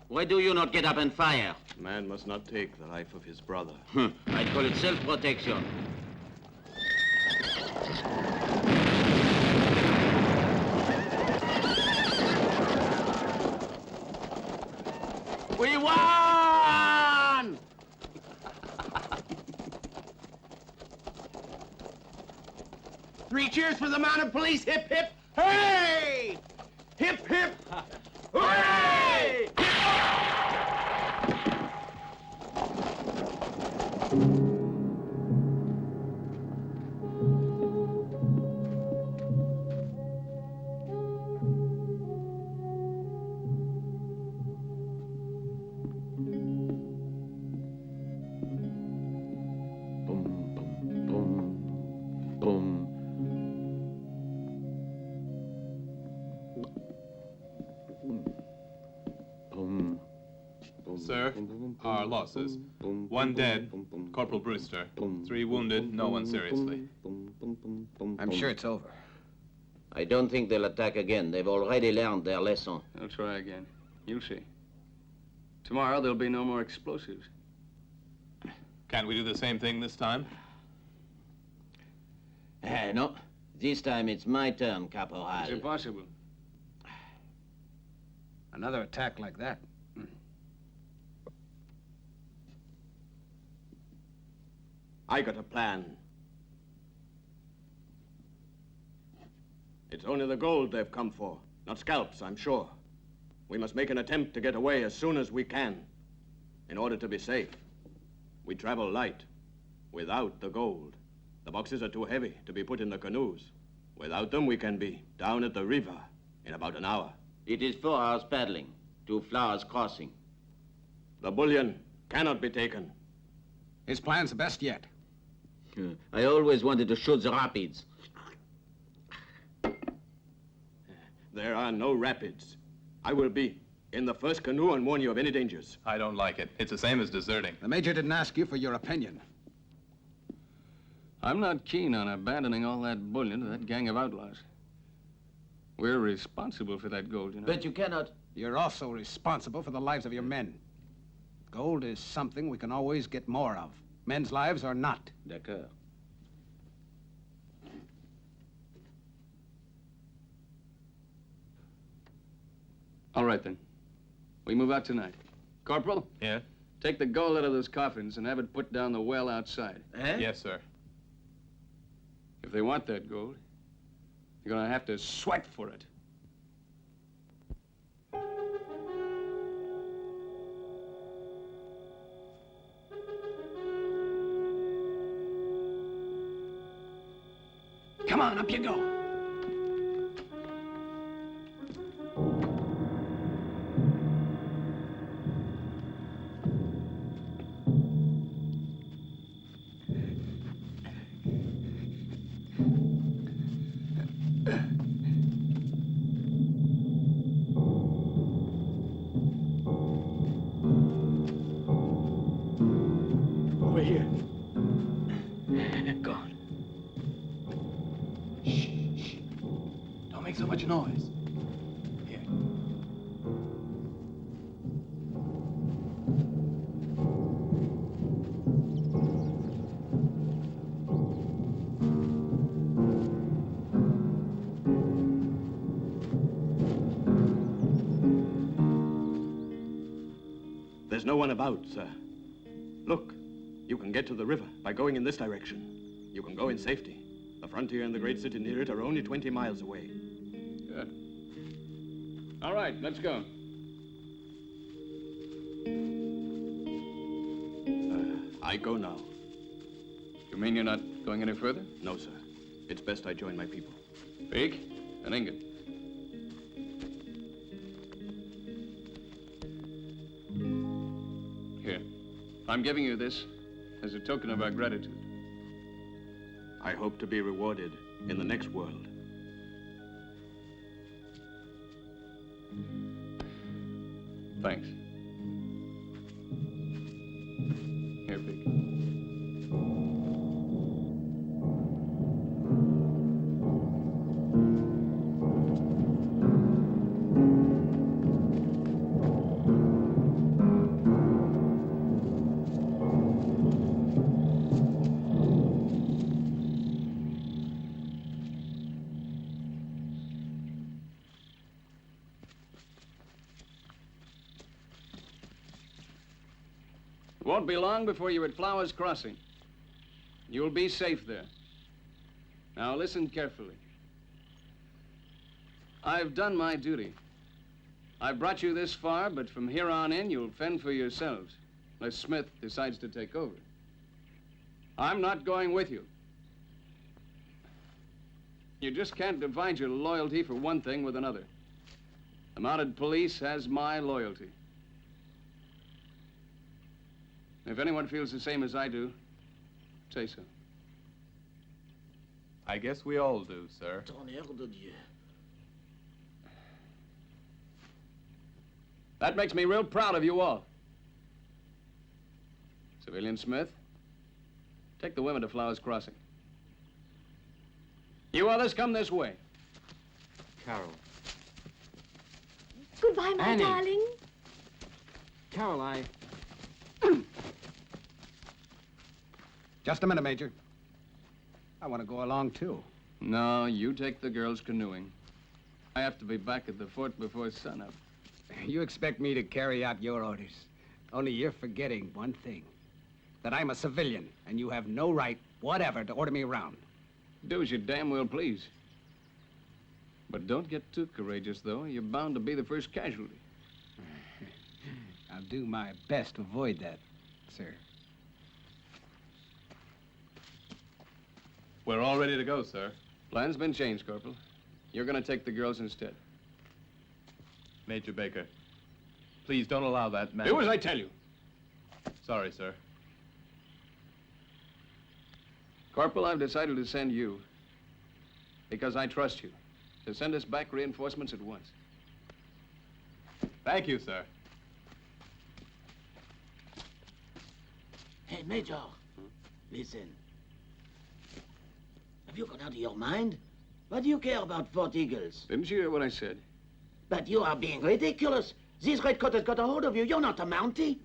Why do you not get up and fire? Man must not take the life of his brother. I'd call it self-protection. We won! Three cheers for the mounted police. Hip, hip, hooray! Hip, hip, hooray! Sir, our losses. 1 dead, Corporal Brewster. 3 wounded, no one seriously. I'm sure it's over. I don't think they'll attack again. They've already learned their lesson. They'll try again. You'll see. Tomorrow there'll be no more explosives. Can't we do the same thing this time? No. This time it's my turn, Caporal. It's impossible. Another attack like that. I got a plan. It's only the gold they've come for, not scalps, I'm sure. We must make an attempt to get away as soon as we can, in order to be safe. We travel light, without the gold. The boxes are too heavy to be put in the canoes. Without them, we can be down at the river in about an hour. It is 4 hours paddling, 2 flowers crossing. The bullion cannot be taken. His plan's the best yet. I always wanted to shoot the rapids. There are no rapids. I will be in the first canoe and warn you of any dangers. I don't like it. It's the same as deserting. The Major didn't ask you for your opinion. I'm not keen on abandoning all that bullion to that gang of outlaws. We're responsible for that gold, you know. But you cannot... You're also responsible for the lives of your men. Gold is something we can always get more of. Men's lives are not. D'accord. All right, then. We move out tonight. Corporal? Yeah? Take the gold out of those coffins and have it put down the well outside. Yes, sir. If they want that gold, you're gonna have to sweat for it. Come on, up you go. Over here. Go on. Shh. Don't make so much noise. Here. There's no one about, sir. Look, You can get to the river by going in this direction. You can go in safety. The frontier and the great city near it are only 20 miles away. Good. All right, let's go. I go now. You mean you're not going any further? No, sir. It's best I join my people. Peek and Ingot. Here. I'm giving you this as a token of our gratitude. I hope to be rewarded in the next world. Thanks. Here, Peek. It won't be long before you're at Flowers Crossing. You'll be safe there. Now listen carefully. I've done my duty. I've brought you this far, but from here on in, you'll fend for yourselves, unless Smith decides to take over. I'm not going with you. You just can't divide your loyalty for one thing with another. The mounted police has my loyalty. If anyone feels the same as I do, say so. I guess we all do, sir. Tonnerre de Dieu. That makes me real proud of you all. Civilian Smith, take the women to Flowers Crossing. You others, come this way. Carol. Goodbye, my Annie. darling. Carol, Just a minute, Major. I want to go along, too. No, you take the girls canoeing. I have to be back at the fort before sunup. You expect me to carry out your orders. Only you're forgetting one thing. That I'm a civilian, and you have no right, whatever, to order me around. Do as you damn well please. But don't get too courageous, though. You're bound to be the first casualty. I'll do my best to avoid that, sir. We're all ready to go, sir. Plan's been changed, Corporal. You're gonna take the girls instead. Major Baker, please don't allow that man... Do as I tell you. Sorry, sir. Corporal, I've decided to send you, because I trust you, to send us back reinforcements at once. Thank you, sir. Hey, Major. Listen. Have you gone out of your mind? What do you care about Fort Eagles? Didn't you hear what I said? But you are being ridiculous. This redcoat has got a hold of you. You're not a Mountie.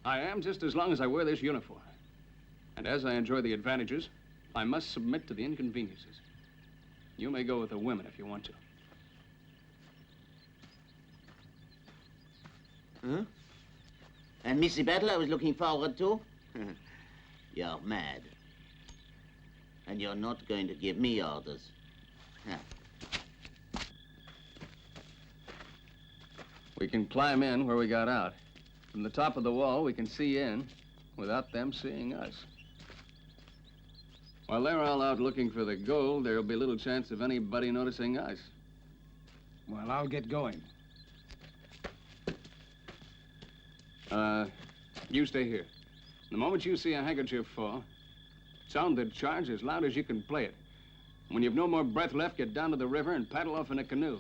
I am just as long as I wear this uniform. And as I enjoy the advantages, I must submit to the inconveniences. You may go with the women if you want to. Huh? And Missy Battle I was looking forward to? You're mad. And you're not going to give me orders. Huh. We can climb in where we got out. From the top of the wall, we can see in without them seeing us. While they're all out looking for the gold, there'll be little chance of anybody noticing us. Well, I'll get going. You stay here. The moment you see a handkerchief fall, sound the charge as loud as you can play it. When you've no more breath left, get down to the river and paddle off in a canoe.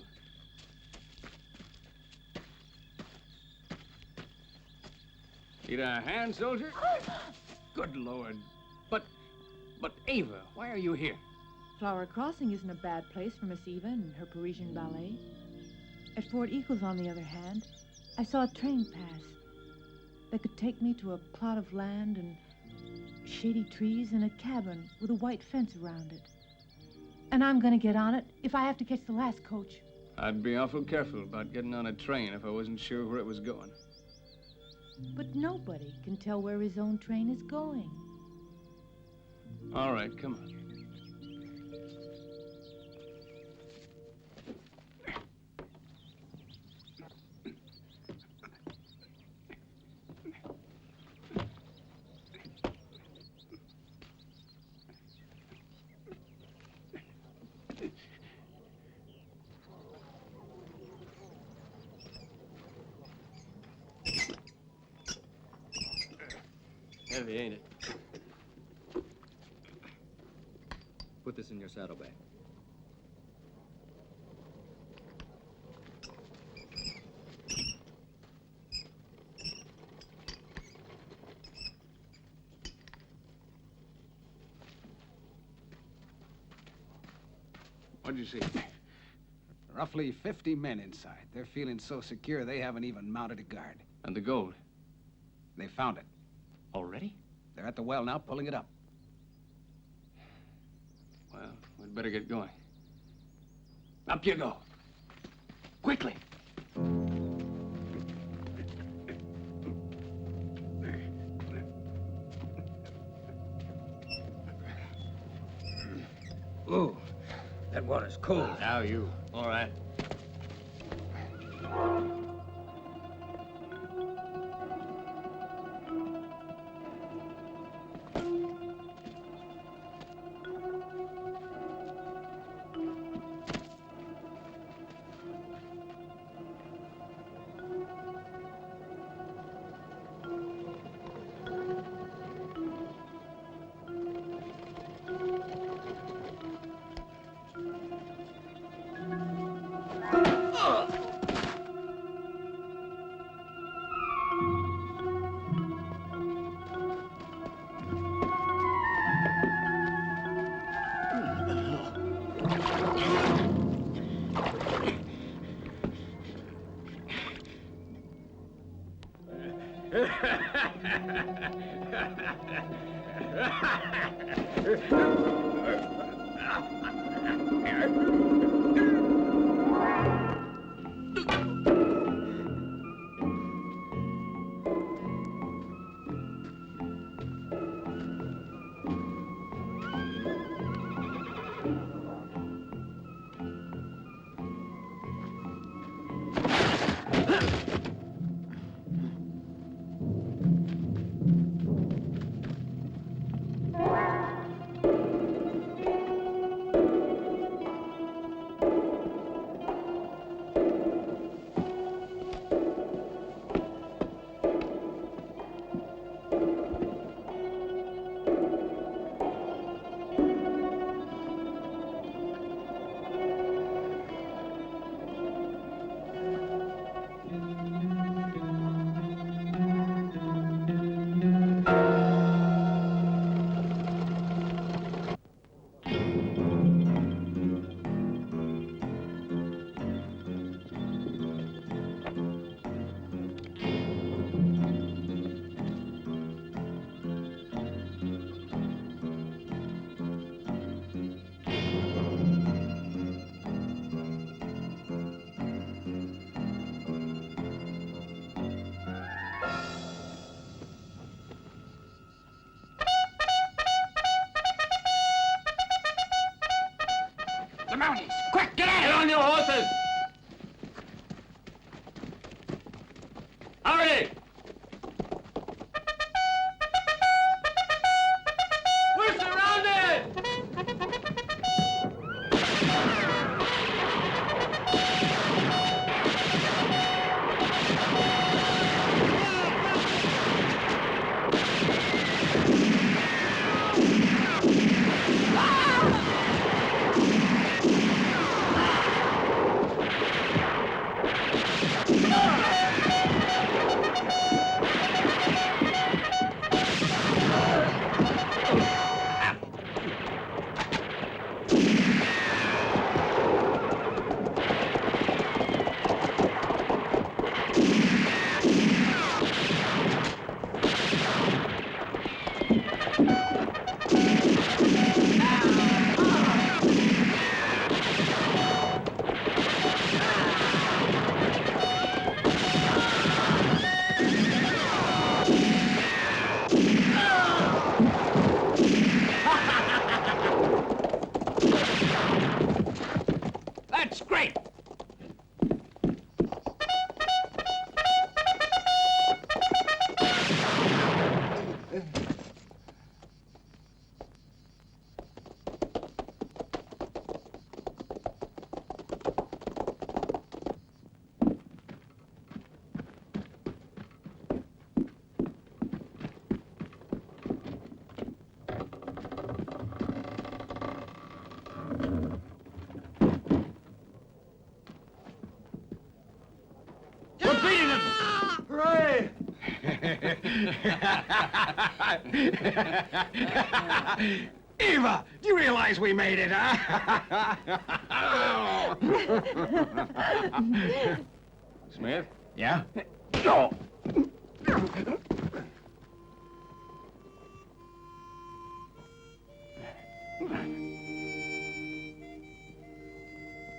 Need a hand, soldier? Good Lord. But Ava, why are you here? Flower Crossing isn't a bad place for Miss Eva and her Parisian ballet. At Fort Eagles, on the other hand, I saw a train pass that could take me to a plot of land and shady trees and a cabin with a white fence around it. And I'm going to get on it if I have to catch the last coach. I'd be awful careful about getting on a train if I wasn't sure where it was going. But nobody can tell where his own train is going. All right, come on. Heavy, ain't it? Put this in your saddlebag. What'd you see? Roughly 50 men inside. They're feeling so secure they haven't even mounted a guard. And the gold? They found it. Already? They're at the well now, pulling it up. Well, we'd better get going. Up you go. Quickly. Ooh, that water's cold. Now you. All right. The mounties! Quick, get out! Get on your horses! Hurry! We're surrounded! Eva, do you realize we made it, huh? Smith? Yeah? No.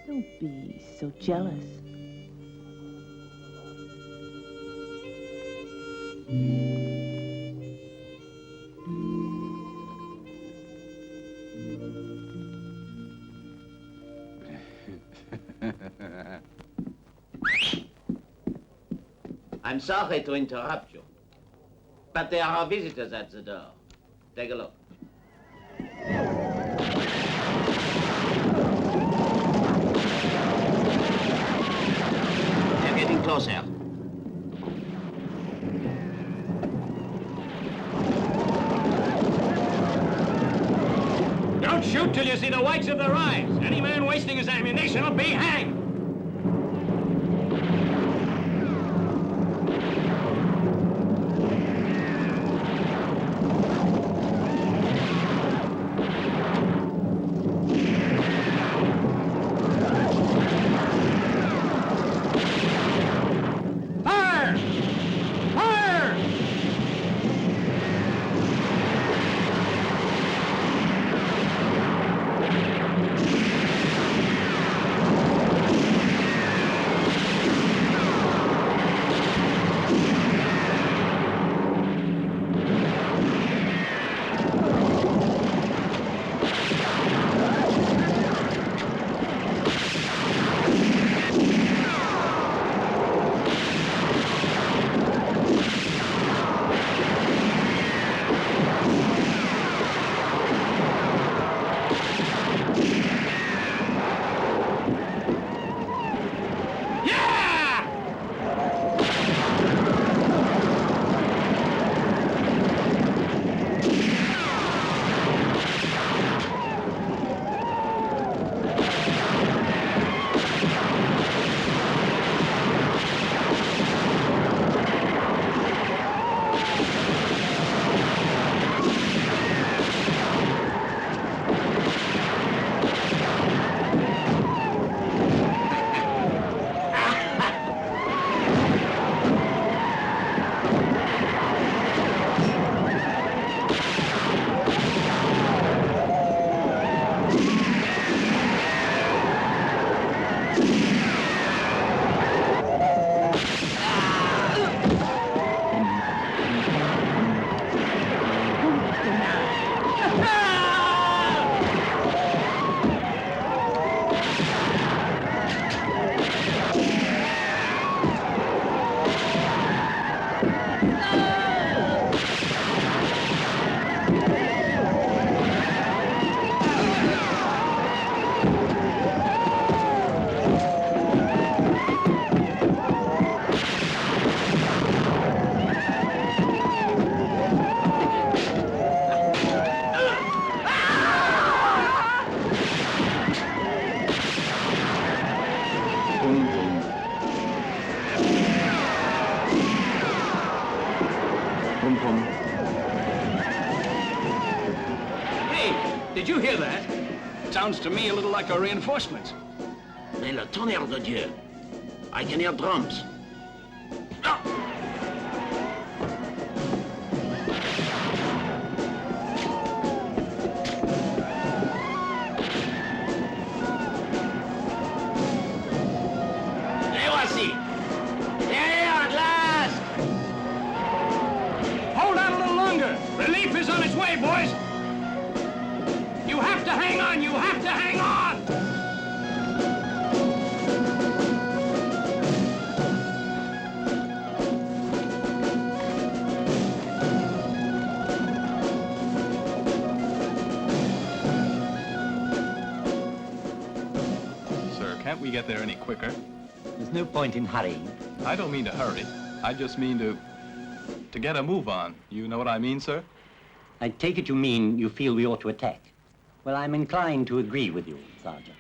Don't be so jealous. I'm sorry to interrupt you, but there are visitors at the door. Take a look. They're getting closer. Don't shoot till you see the whites of their eyes. Any man wasting his ammunition will be hanged. Fire! Fire! Did you hear that? Sounds to me a little like our reinforcements. Mais le tonnerre de Dieu. I can hear drums. Les voici. They're here at last. Hold out a little longer. Relief is on its way, boys. You have to hang on. You have to hang on. Sir, can't we get there any quicker? There's no point in hurrying. I don't mean to hurry. I just mean to get a move on. You know what I mean, sir? I take it you mean you feel we ought to attack. Well, I'm inclined to agree with you, Sergeant.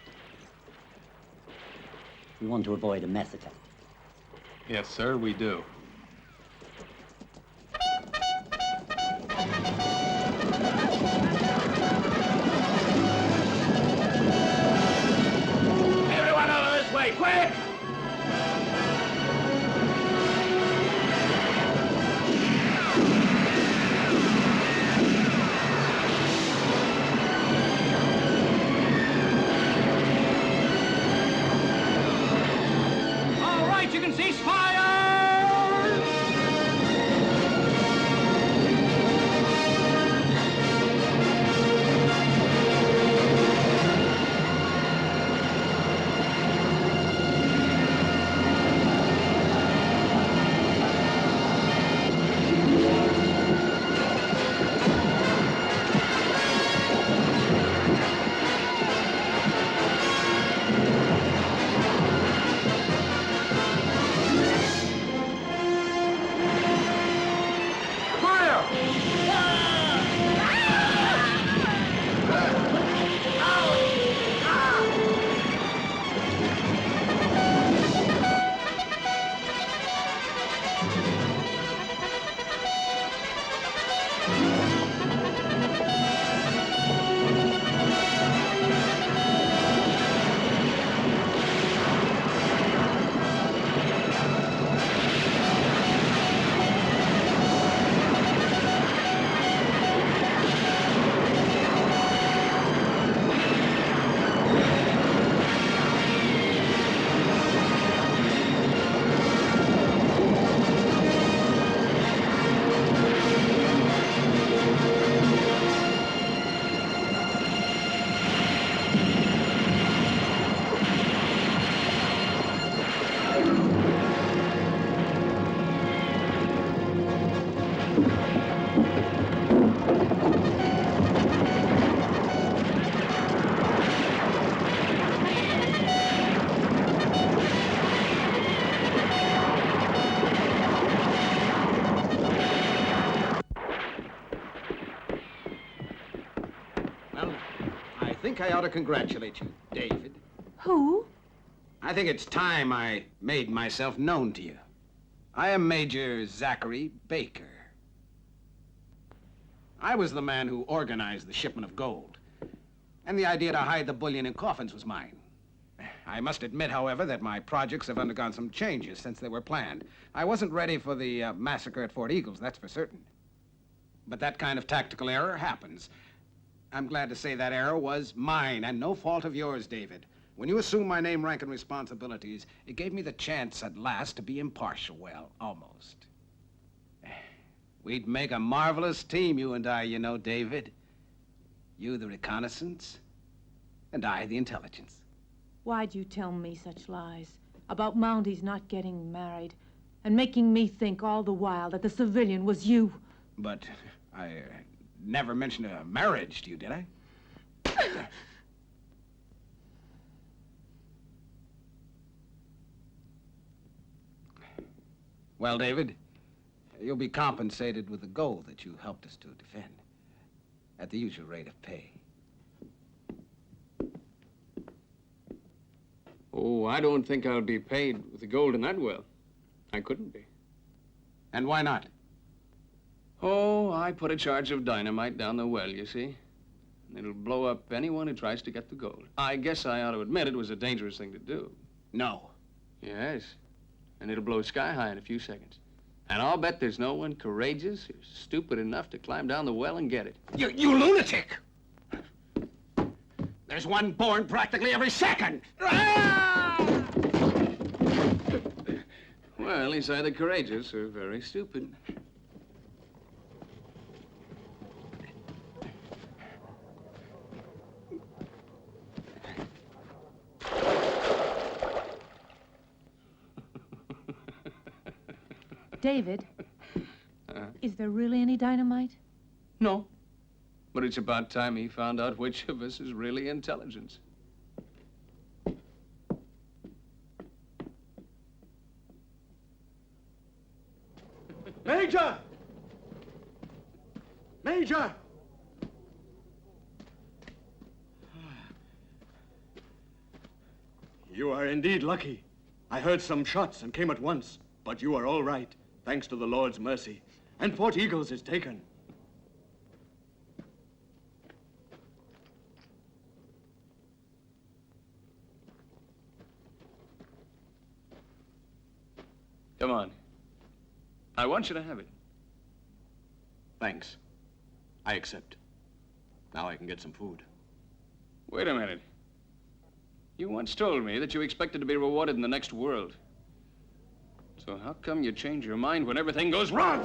We want to avoid a massacre. Yes, sir, we do. think I ought to congratulate you, David. Who? I think it's time I made myself known to you. I am Major Zachary Baker. I was the man who organized the shipment of gold. And the idea to hide the bullion in coffins was mine. I must admit, however, that my projects have undergone some changes since they were planned. I wasn't ready for the massacre at Fort Eagles, that's for certain. But that kind of tactical error happens. I'm glad to say that error was mine, and no fault of yours, David. When you assumed my name, rank, and responsibilities, it gave me the chance at last to be impartial. Well, almost. We'd make a marvelous team, you and I, you know, David. You the reconnaissance, and I the intelligence. Why'd you tell me such lies about Mounties not getting married and making me think all the while that the civilian was you? But I never mentioned a marriage to you, did I? Well, David, you'll be compensated with the gold that you helped us to defend at the usual rate of pay. Oh, I don't think I'll be paid with the gold in that well. I couldn't be. And why not? Oh, I put a charge of dynamite down the well, you see. And it'll blow up anyone who tries to get the gold. I guess I ought to admit it was a dangerous thing to do. No. Yes. And it'll blow sky high in a few seconds. And I'll bet there's no one courageous or stupid enough to climb down the well and get it. You lunatic! There's one born practically every second! Well, he's either courageous or very stupid. David, is there really any dynamite? No. But it's about time he found out which of us is really intelligent. Major! Major! You are indeed lucky. I heard some shots and came at once, but you are all right, thanks to the Lord's mercy. And Fort Eagles is taken. Come on. I want you to have it. Thanks. I accept. Now I can get some food. Wait a minute. You once told me that you expected to be rewarded in the next world. So how come you change your mind when everything goes wrong?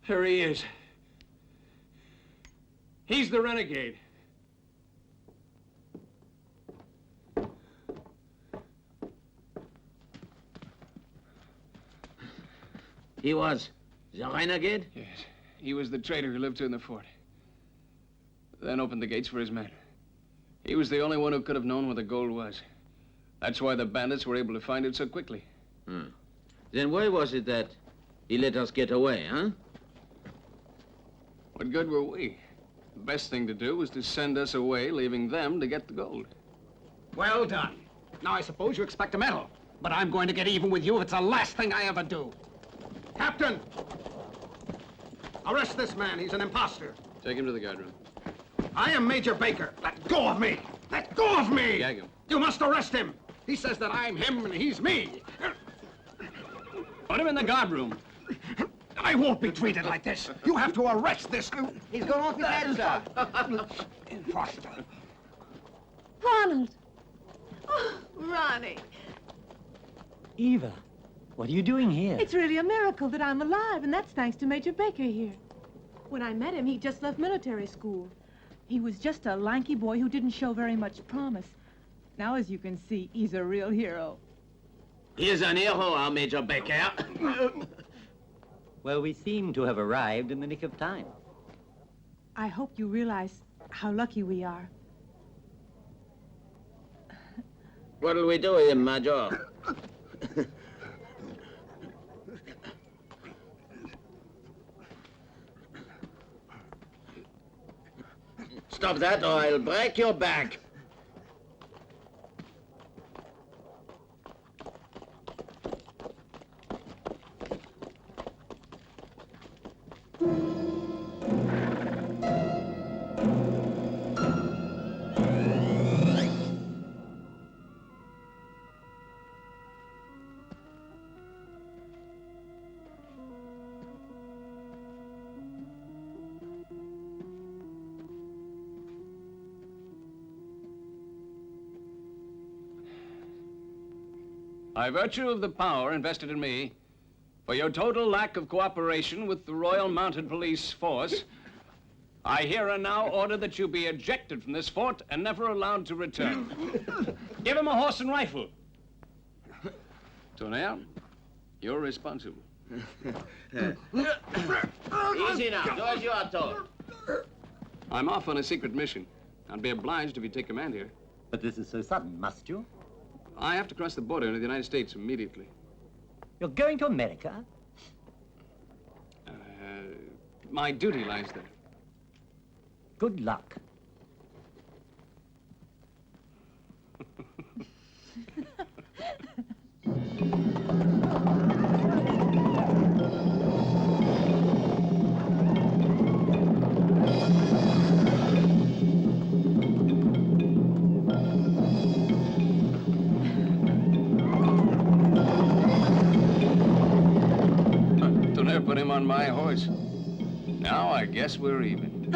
There he is. He's the renegade. He was the renegade? Yes. He was the traitor who lived in the fort. Then opened the gates for his men. He was the only one who could have known where the gold was. That's why the bandits were able to find it so quickly. Then why was it that he let us get away, huh? What good were we? The best thing to do was to send us away, leaving them to get the gold. Well done. Now I suppose you expect a medal. But I'm going to get even with you if it's the last thing I ever do. Captain! Arrest this man. He's an imposter. Take him to the guardroom. I am Major Baker. Let go of me! Let go of me! Gag him. You must arrest him. He says that I'm him and he's me. Put him in the guardroom. I won't be treated like this. You have to arrest this. He's going off his head, sir. Imposter. Ronald! Oh, Ronnie. Eva, what are you doing here? It's really a miracle that I'm alive, and that's thanks to Major Baker here. When I met him, he'd just left military school. He was just a lanky boy who didn't show very much promise. Now, as you can see, he's a real hero. He's an hero, our Major Baker. Well, we seem to have arrived in the nick of time. I hope you realize how lucky we are. What'll we do with him, Major? Stop that or I'll break your back. By virtue of the power invested in me, for your total lack of cooperation with the Royal Mounted Police Force, I here and now order that you be ejected from this fort and never allowed to return. Give him a horse and rifle. Nell, you're responsible. Easy now, do as you are told. I'm off on a secret mission. I'd be obliged if you'd take command here. But this is so sudden, must you? I have to cross the border into the United States immediately. You're going to America? My duty lies there. Good luck. Put him on my horse. Now I guess we're even.